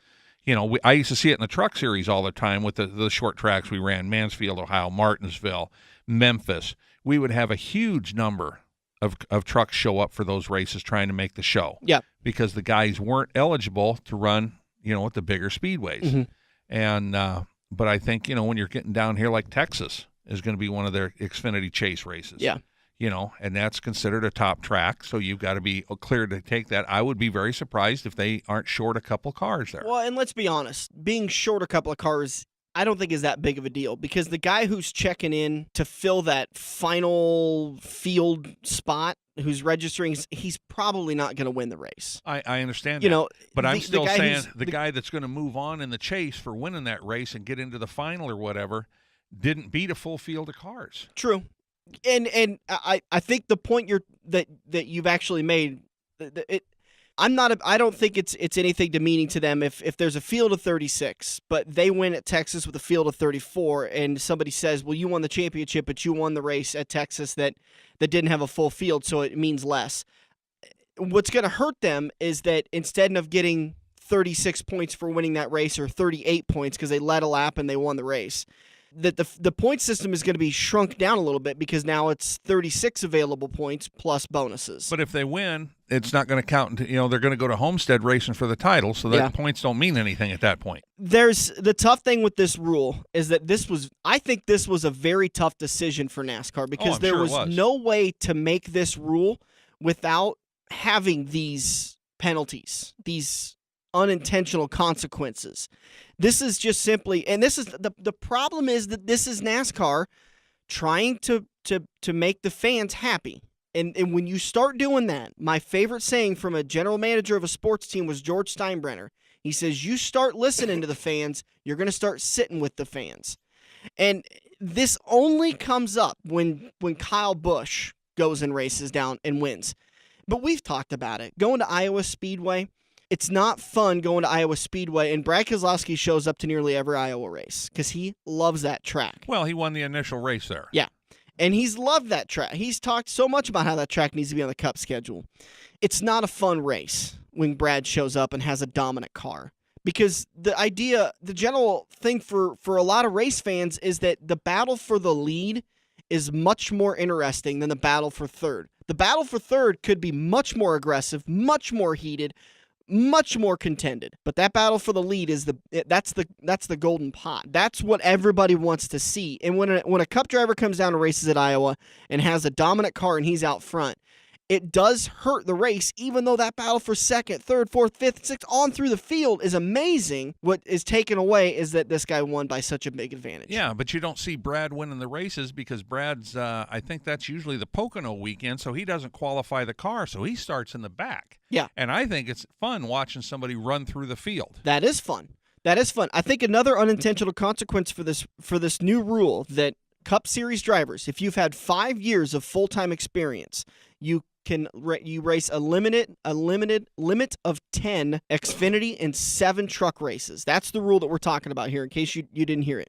You know, I used to see it in the Truck Series all the time with the short tracks we ran, Mansfield, Ohio, Martinsville, Memphis. We would have a huge number of trucks show up for those races trying to make the show. Yeah. Because the guys weren't eligible to run at the bigger speedways. And but I think, when you're getting down here, like Texas is going to be one of their Xfinity Chase races. Yeah. And that's considered a top track, so you've got to be clear to take that. I would be very surprised if they aren't short a couple cars there. Well, and let's be honest, being short a couple of cars, I don't think is that big of a deal, because the guy who's checking in to fill that final field spot, who's registering, he's probably not going to win the race. I understand that. But I'm still saying the guy that's going to move on in the chase for winning that race and get into the final or whatever didn't beat a full field of cars. True. And I think the point that you've actually made, I don't think it's anything demeaning to them if there's a field of 36, but they win at Texas with a field of 34, and somebody says, well, you won the championship, but you won the race at Texas that didn't have a full field, so it means less. What's going to hurt them is that instead of getting 36 points for winning that race, or 38 points because they led a lap and they won the race, that the point system is going to be shrunk down a little bit, because now it's 36 available points plus bonuses. But if they win, it's not going to count. They're going to go to Homestead racing for the title, so that points don't mean anything at that point. There's the tough thing with this rule is that I think this was a very tough decision for NASCAR, because there was no way to make this rule without having these penalties, these unintentional consequences. This is just simply, and this is the problem, is that this is NASCAR trying to make the fans happy. And when you start doing that, my favorite saying from a general manager of a sports team was George Steinbrenner. He says, you start listening to the fans, you're going to start sitting with the fans. And this only comes up when Kyle Busch goes and races down and wins. But we've talked about it. Going to Iowa Speedway, it's not fun going to Iowa Speedway, and Brad Keselowski shows up to nearly every Iowa race because he loves that track. Well, he won the initial race there. Yeah, and he's loved that track. He's talked so much about how that track needs to be on the Cup schedule. It's not a fun race when Brad shows up and has a dominant car, because the general thing for a lot of race fans is that the battle for the lead is much more interesting than the battle for third. The battle for third could be much more aggressive, much more heated, much more contended, but that battle for the lead is that's the golden pot. That's what everybody wants to see. And when a Cup driver comes down to races at Iowa and has a dominant car and he's out front, it does hurt the race, even though that battle for second, third, fourth, fifth, sixth, on through the field is amazing. What is taken away is that this guy won by such a big advantage. Yeah, but you don't see Brad winning the races because Brad's, I think that's usually the Pocono weekend, so he doesn't qualify the car, so he starts in the back. Yeah. And I think it's fun watching somebody run through the field. That is fun. I think another unintentional consequence for this new rule that Cup Series drivers, if you've had 5 years of full-time experience, you race a limit of 10 Xfinity and 7 truck races. That's the rule that we're talking about here, in case you didn't hear it.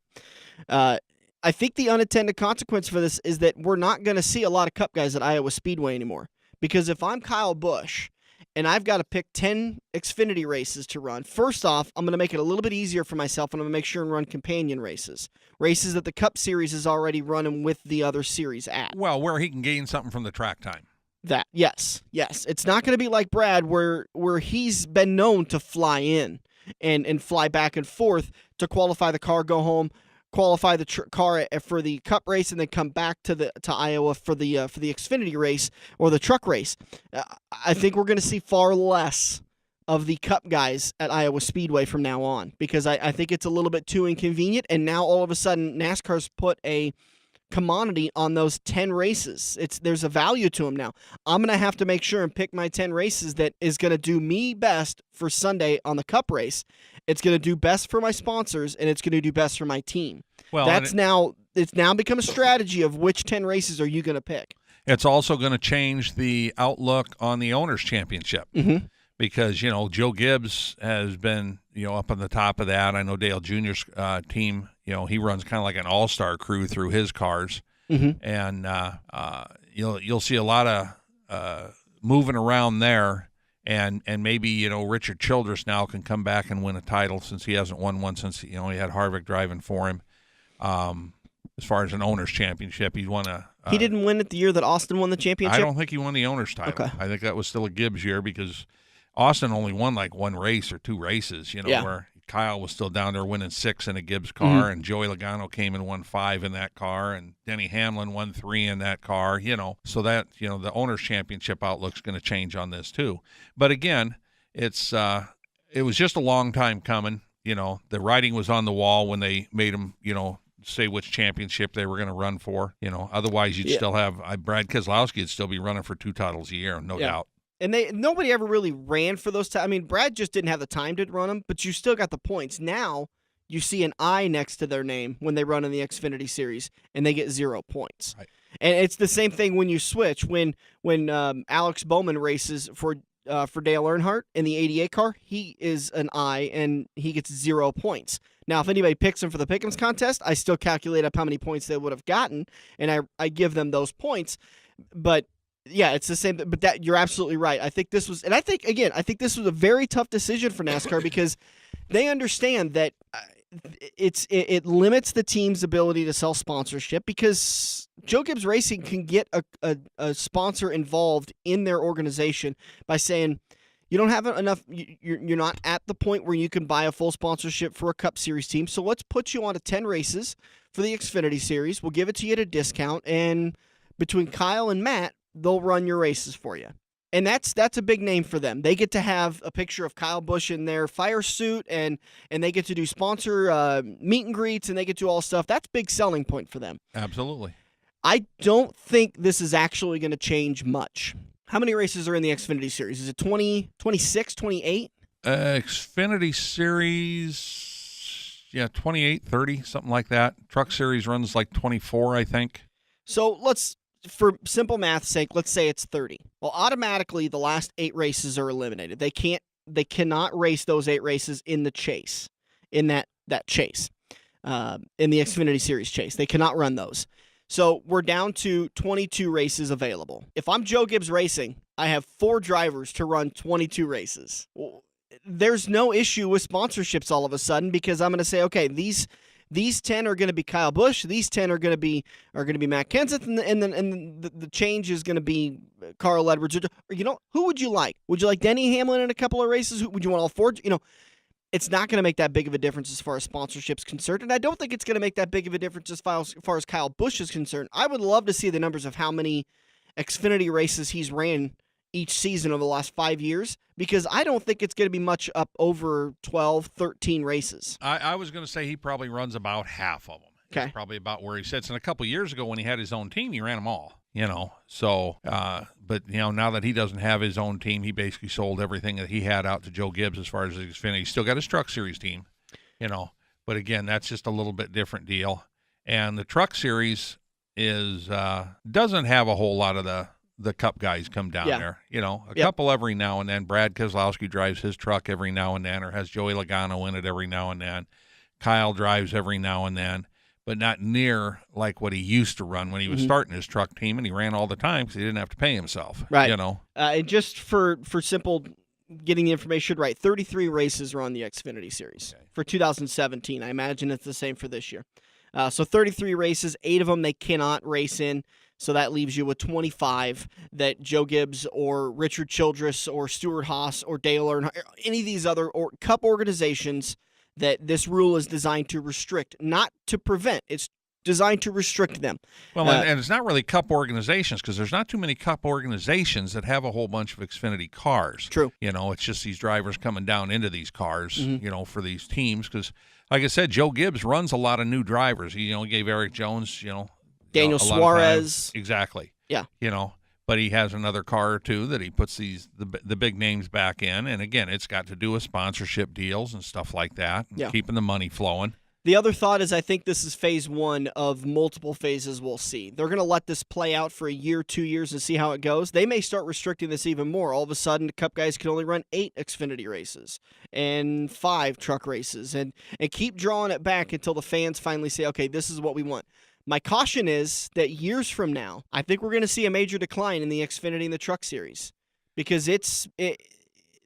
I think the unintended consequence for this is that we're not going to see a lot of Cup guys at Iowa Speedway anymore. Because if I'm Kyle Busch and I've got to pick 10 Xfinity races to run, first off, I'm going to make it a little bit easier for myself, and I'm going to make sure and run companion races that the Cup Series is already running with the other series at. Well, where he can gain something from the track time. That, yes. It's not going to be like Brad, where he's been known to fly in and fly back and forth to qualify the car, go home, qualify the car for the Cup race, and then come back to Iowa for the Xfinity race or the truck race. I think we're going to see far less of the Cup guys at Iowa Speedway from now on, because I think it's a little bit too inconvenient, and now all of a sudden NASCAR's put a commodity on those 10 races. There's a value to them now. I'm going to have to make sure and pick my 10 races that is going to do me best for Sunday on the Cup race. It's going to do best for my sponsors, and it's going to do best for my team. Well, it's now become a strategy of which 10 races are you going to pick. It's also going to change the outlook on the Owners' Championship. Mm-hmm. Because, Joe Gibbs has been, up on the top of that. I know Dale Jr.'s team, he runs kind of like an all-star crew through his cars. Mm-hmm. And you'll see a lot of moving around there. And maybe, Richard Childress now can come back and win a title, since he hasn't won one since, he had Harvick driving for him. As far as an Owners' Championship, he's won he didn't win it the year that Austin won the championship? I don't think he won the Owners' title. Okay. I think that was still a Gibbs year, because Austin only won like one race or two races, where Kyle was still down there winning 6 in a Gibbs car, and Joey Logano came and won 5 in that car, and Denny Hamlin won 3 in that car, So that, the Owners' Championship outlook's going to change on this too. But again, it was just a long time coming. The writing was on the wall when they made them, say which championship they were going to run for. Otherwise you'd still have Brad Keselowski would still be running for 2 titles a year, no doubt. And nobody ever really ran for those. I mean, Brad just didn't have the time to run them, but you still got the points. Now you see an I next to their name when they run in the Xfinity Series, and they get 0 points. Right. And it's the same thing when you switch. When Alex Bowman races for Dale Earnhardt in the 88 car, he is an I, and he gets 0 points. Now, if anybody picks him for the Pick'ems contest, I still calculate up how many points they would have gotten, and I give them those points. But yeah, it's the same. But that you're absolutely right. I think this was a very tough decision for NASCAR because they understand that it limits the team's ability to sell sponsorship because Joe Gibbs Racing can get a sponsor involved in their organization by saying you don't have enough. You're not at the point where you can buy a full sponsorship for a Cup Series team. So let's put you on to 10 races for the Xfinity Series. We'll give it to you at a discount, and between Kyle and Matt, they'll run your races for you. And that's a big name for them. They get to have a picture of Kyle Busch in their fire suit, and they get to do sponsor meet and greets, and they get to do all stuff. That's a big selling point for them. Absolutely. I don't think this is actually going to change much. How many races are in the Xfinity Series? Is it 20, 26, 28? Xfinity Series, 28, 30, something like that. Truck Series runs like 24, I think. So for simple math's sake, let's say it's 30. Well, automatically the last 8 races are eliminated. They cannot race those 8 races in the chase, in that chase, in the Xfinity Series chase. They cannot run those. So we're down to 22 races available. If I'm Joe Gibbs Racing, I have 4 drivers to run 22 races. Well, there's no issue with sponsorships all of a sudden because I'm going to say, okay, these 10 are going to be Kyle Busch. These 10 are going to be Matt Kenseth, and the change is going to be Carl Edwards. Who would you like? Would you like Denny Hamlin in a couple of races? Would you want all 4? It's not going to make that big of a difference as far as sponsorship's concerned, and I don't think it's going to make that big of a difference as far as Kyle Busch is concerned. I would love to see the numbers of how many Xfinity races he's ran each season over the last 5 years, because I don't think it's going to be much up over 12, 13 races. I was going to say he probably runs about half of them. Okay. It's probably about where he sits. And a couple of years ago when he had his own team, he ran them all, So, but, now that he doesn't have his own team, he basically sold everything that he had out to Joe Gibbs as far as his Xfinity. He's still got his Truck Series team, But, again, that's just a little bit different deal. And the Truck Series doesn't have a whole lot of the Cup guys come down there. Couple every now and then. Brad Keselowski drives his truck every now and then, or has Joey Logano in it every now and then. Kyle drives every now and then, but not near like what he used to run when he was starting his truck team, and he ran all the time because he didn't have to pay himself. Right. And just for simple getting the information right, 33 races are on the Xfinity Series for 2017. I imagine it's the same for this year. So 33 races, 8 of them they cannot race in. So that leaves you with 25 that Joe Gibbs or Richard Childress or Stuart Haas or Dale Earnhardt, any of these other Cup organizations that this rule is designed to restrict, not to prevent. It's designed to restrict them. Well, and it's not really Cup organizations because there's not too many Cup organizations that have a whole bunch of Xfinity cars. True. It's just these drivers coming down into these cars, for these teams because, like I said, Joe Gibbs runs a lot of new drivers. He gave Eric Jones, Daniel Suarez. Exactly. Yeah. But he has another car or two that he puts the big names back in. And, again, it's got to do with sponsorship deals and stuff like that, and keeping the money flowing. The other thought is I think this is phase 1 of multiple phases we'll see. They're going to let this play out for a year, 2 years, and see how it goes. They may start restricting this even more. All of a sudden, the Cup guys can only run 8 Xfinity races and 5 truck races and keep drawing it back until the fans finally say, okay, this is what we want. My caution is that years from now, I think we're going to see a major decline in the Xfinity and the Truck Series because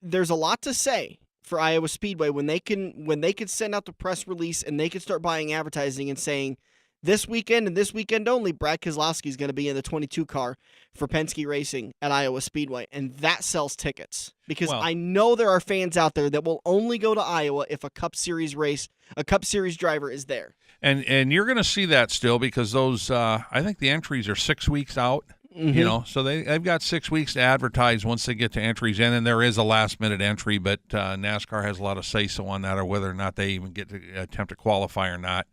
there's a lot to say for Iowa Speedway when they can send out the press release and they can start buying advertising and saying this weekend and this weekend only, Brad Keselowski is going to be in the 22 car for Penske Racing at Iowa Speedway, and that sells tickets because I know there are fans out there that will only go to Iowa if a Cup Series driver is there. And you're going to see that still because those I think the entries are 6 weeks out. Mm-hmm. So they've got 6 weeks to advertise once they get to entries in, and there is a last-minute entry, but NASCAR has a lot of say-so on that or whether or not they even get to attempt to qualify or not.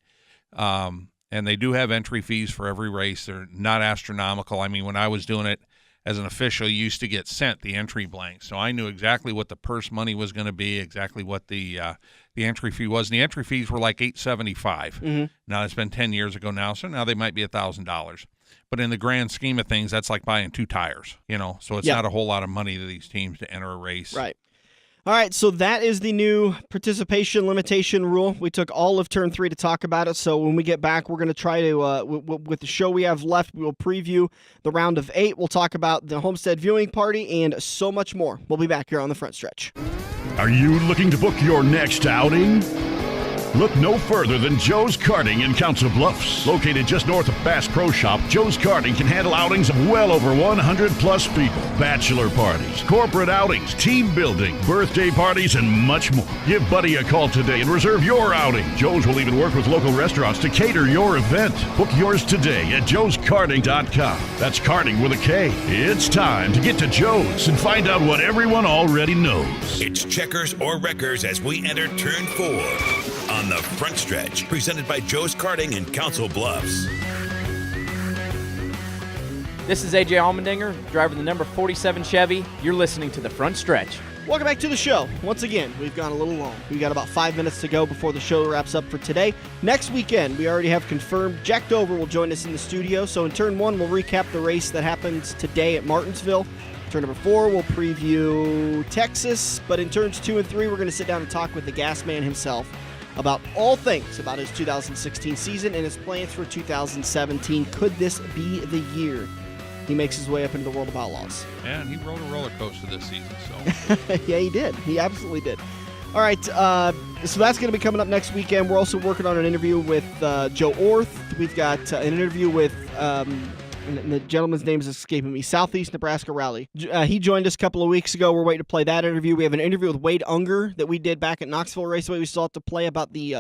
And they do have entry fees for every race. They're not astronomical. I mean, when I was doing it as an official, you used to get sent the entry blank, so I knew exactly what the purse money was going to be, exactly what the entry fee was. And the entry fees were like $875. Mm-hmm. Now, it's been 10 years ago now, so now they might be $1,000. But in the grand scheme of things, that's like buying 2 tires, so it's not a whole lot of money to these teams to enter a race. Right. All right, so that is the new participation limitation rule. We took all of Turn 3 to talk about it, so when we get back, we're going to try to, with the show we have left, we will preview the round of 8. We'll talk about the Homestead Viewing Party and so much more. We'll be back here on the Front Stretch. Are you looking to book your next outing? Look no further than Joe's Karting in Council Bluffs. Located just north of Bass Pro Shop, Joe's Karting can handle outings of well over 100-plus people. Bachelor parties, corporate outings, team building, birthday parties, and much more. Give Buddy a call today and reserve your outing. Joe's will even work with local restaurants to cater your event. Book yours today at joeskarting.com. That's karting with a K. It's time to get to Joe's and find out what everyone already knows. It's checkers or wreckers as we enter Turn 4. On the Front Stretch, presented by Joe's Karting in Council Bluffs. This is AJ Allmendinger, driver of the number 47 Chevy. You're listening to the Front Stretch. Welcome back to the show. Once again, we've gone a little long. We've got about 5 minutes to go before the show wraps up for today. Next weekend, we already have confirmed Jack Dover will join us in the studio. So in Turn 1, we'll recap the race that happens today at Martinsville. Turn number 4, we'll preview Texas. But in Turns 2 and 3, we're going to sit down and talk with the gas man himself about all things about his 2016 season and his plans for 2017. Could this be the year he makes his way up into the world of outlaws? And he rode a roller coaster this season. So yeah, he did. He absolutely did. All right, so that's going to be coming up next weekend. We're also working on an interview with Joe Orth. We've got an interview with and the gentleman's name is escaping me, Southeast Nebraska Rally. He joined us a couple of weeks ago. We're waiting to play that interview. We have an interview with Wade Unger that we did back at Knoxville Raceway. We still have to play about the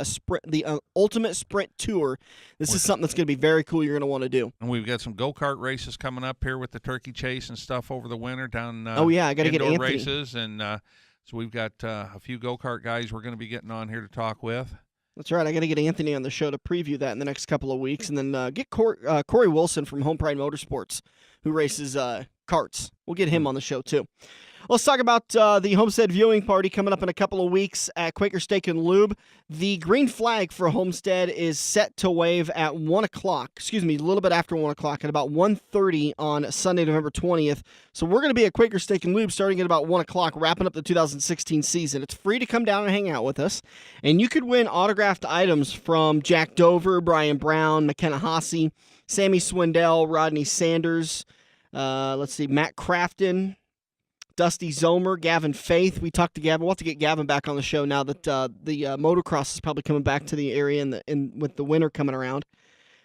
Ultimate Sprint Tour. This is something that's going to be very cool. You're going to want to do. And we've got some go-kart races coming up here with the turkey chase and stuff over the winter down I got to get Anthony. Races. And so we've got a few go-kart guys we're going to be getting on here to talk with. That's right. I got to get Anthony on the show to preview that in the next couple of weeks, and then get Corey Wilson from Home Pride Motorsports, who races karts. We'll get him on the show too. Let's talk about the Homestead Viewing Party coming up in a couple of weeks at Quaker Steak and Lube. The green flag for Homestead is set to wave at 1 o'clock. Excuse me, a little bit after 1 o'clock, at about 1:30 on Sunday, November 20th. So we're going to be at Quaker Steak and Lube starting at about 1 o'clock, wrapping up the 2016 season. It's free to come down and hang out with us. And you could win autographed items from Jack Dover, Brian Brown, McKenna Haase, Sammy Swindell, Rodney Sanders, Matt Crafton, Dusty Zomer, Gavin Faith. We talked to Gavin. We'll have to get Gavin back on the show now that the motocross is probably coming back to the area with the winter coming around.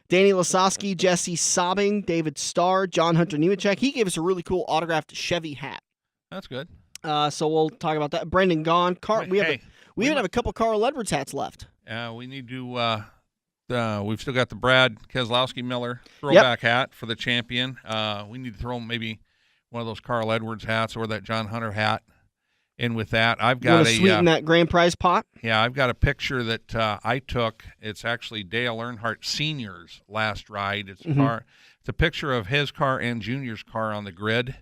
Danny Lasowski, Jesse Sobbing, David Starr, John Hunter Nemechek. He gave us a really cool autographed Chevy hat. That's good. So we'll talk about that. Brendan Gaughan. We even have a couple Carl Edwards hats left. We need to. We've still got the Brad Keselowski Miller throwback hat for the champion. We need to throw maybe one of those Carl Edwards hats or that John Hunter hat in with that. I've got sweeten that grand prize pot. Yeah, I've got a picture that I took. It's actually Dale Earnhardt Sr.'s last ride. It's It's a picture of his car and Junior's car on the grid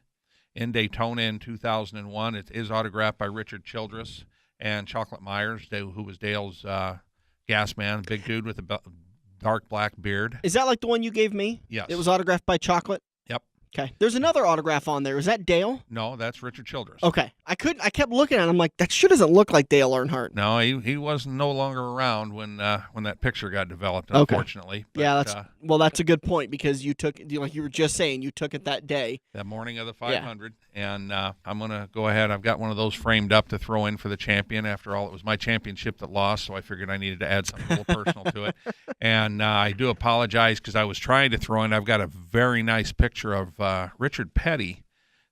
in Daytona in 2001. It is autographed by Richard Childress and Chocolate Myers, who was Dale's gas man, big dude with a dark black beard. Is that like the one you gave me? Yes. It was autographed by Chocolate? Yep. Okay. There's another autograph on there. Is that Dale? No, that's Richard Childress. Okay. I kept looking at it. I'm like, that sure doesn't look like Dale Earnhardt. No, he was no longer around when that picture got developed, unfortunately. Okay. But, yeah, that's a good point because you took, like you were just saying, you took it that day. That morning of the 500. Yeah. And I'm going to go ahead. I've got one of those framed up to throw in for the champion. After all, it was my championship that lost, so I figured I needed to add something a little personal to it. And I do apologize because I was trying to throw in. I've got a very nice picture of Richard Petty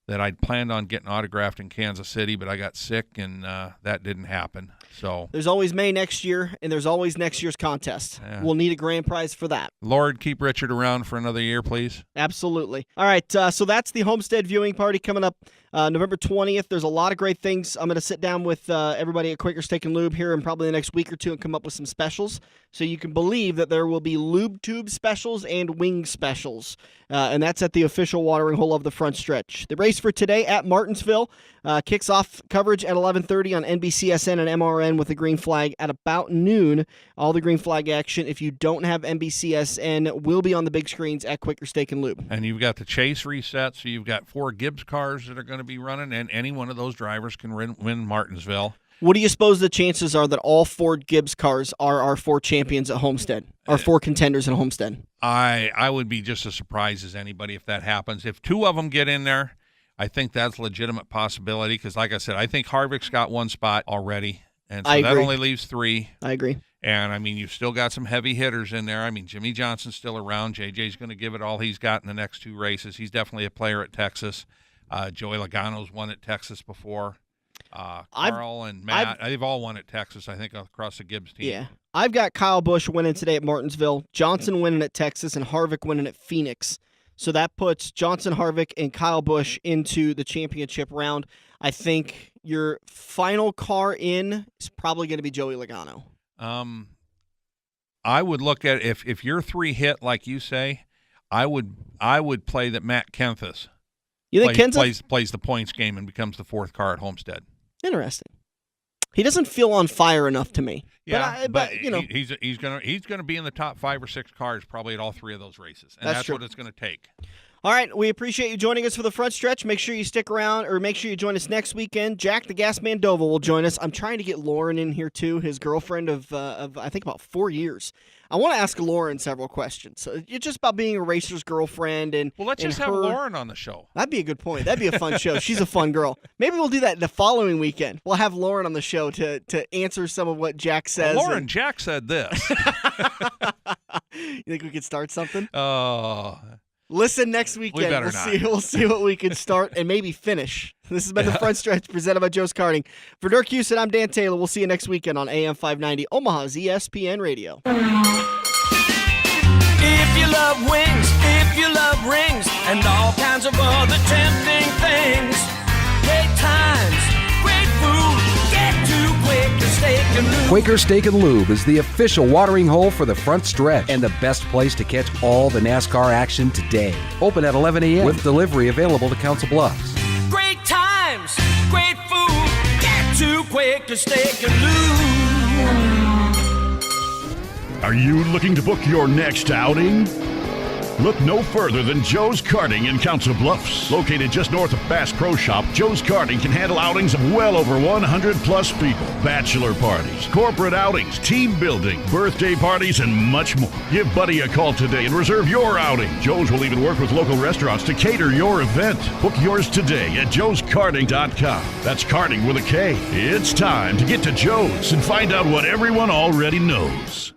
that I'd planned on getting autographed in Kansas City, but I got sick, and that didn't happen. So there's always May next year, and there's always next year's contest. Yeah. We'll need a grand prize for that. Lord, keep Richard around for another year, please. Absolutely. All right, so that's the Homestead Viewing Party coming up November 20th. There's a lot of great things. I'm going to sit down with everybody at Quaker Steak and Lube here in probably the next week or two and come up with some specials. So you can believe that there will be lube tube specials and wing specials. And that's at the official watering hole of the front stretch. The race for today at Martinsville kicks off coverage at 11:30 on NBCSN and MRN with the green flag at about noon. All the green flag action, if you don't have NBCSN, will be on the big screens at Quaker Steak and Lube. And you've got the chase reset, so you've got 4 Gibbs cars that are going to be running, and any one of those drivers can win Martinsville. What do you suppose the chances are that all 4 Gibbs cars are our 4 champions at Homestead, our 4 contenders at Homestead? I would be just as surprised as anybody if that happens. If 2 of them get in there, I think that's a legitimate possibility because, like I said, I think Harvick's got 1 spot already, and so that only leaves 3. I agree. And, I mean, you've still got some heavy hitters in there. I mean, Jimmy Johnson's still around. JJ's going to give it all he's got in the next 2 races. He's definitely a player at Texas. Joey Logano's won at Texas before. Carl and Matt, they've all won at Texas, I think, across the Gibbs team. Yeah. I've got Kyle Busch winning today at Martinsville, Johnson winning at Texas, and Harvick winning at Phoenix. So that puts Johnson, Harvick, and Kyle Busch into the championship round. I think your final car in is probably going to be Joey Logano. I would look at if you're 3 hit like you say, I would play that Matt Kenseth. You think Kenseth plays the points game and becomes the 4th car at Homestead? Interesting. He doesn't feel on fire enough to me. Yeah, but you know, he's gonna be in the top 5 or 6 cars probably at all 3 of those races, and that's what it's gonna take. All right, we appreciate you joining us for the front stretch. Make sure you stick around, or make sure you join us next weekend. Jack the Gas Man Dova will join us. I'm trying to get Lauren in here too, his girlfriend of I think about 4 years. I want to ask Lauren several questions. It's just about being a racer's girlfriend and let's just have Lauren on the show. That'd be a good point. That'd be a fun show. She's a fun girl. Maybe we'll do that the following weekend. We'll have Lauren on the show to answer some of what Jack says. Lauren, Jack said this. You think we could start something? Oh. Listen next weekend. We'll see what we can start and maybe finish. This has been the Front Stretch presented by Joe's Karting. For Dirk Houston, I'm Dan Taylor. We'll see you next weekend on AM 590 Omaha's ESPN Radio. If you love wings, if you love rings, and all kinds of other tempting things, great times, great food, get to Quaker Steak and Lube. Quaker Steak and Lube is the official watering hole for the front stretch and the best place to catch all the NASCAR action today. Open at 11 a.m. with delivery available to Council Bluffs. Great times, great food, get to Quaker Steak and Lube. Are you looking to book your next outing? Look no further than Joe's Karting in Council Bluffs. Located just north of Bass Pro Shop, Joe's Karting can handle outings of well over 100-plus people. Bachelor parties, corporate outings, team building, birthday parties, and much more. Give Buddy a call today and reserve your outing. Joe's will even work with local restaurants to cater your event. Book yours today at joeskarting.com. That's karting with a K. It's time to get to Joe's and find out what everyone already knows.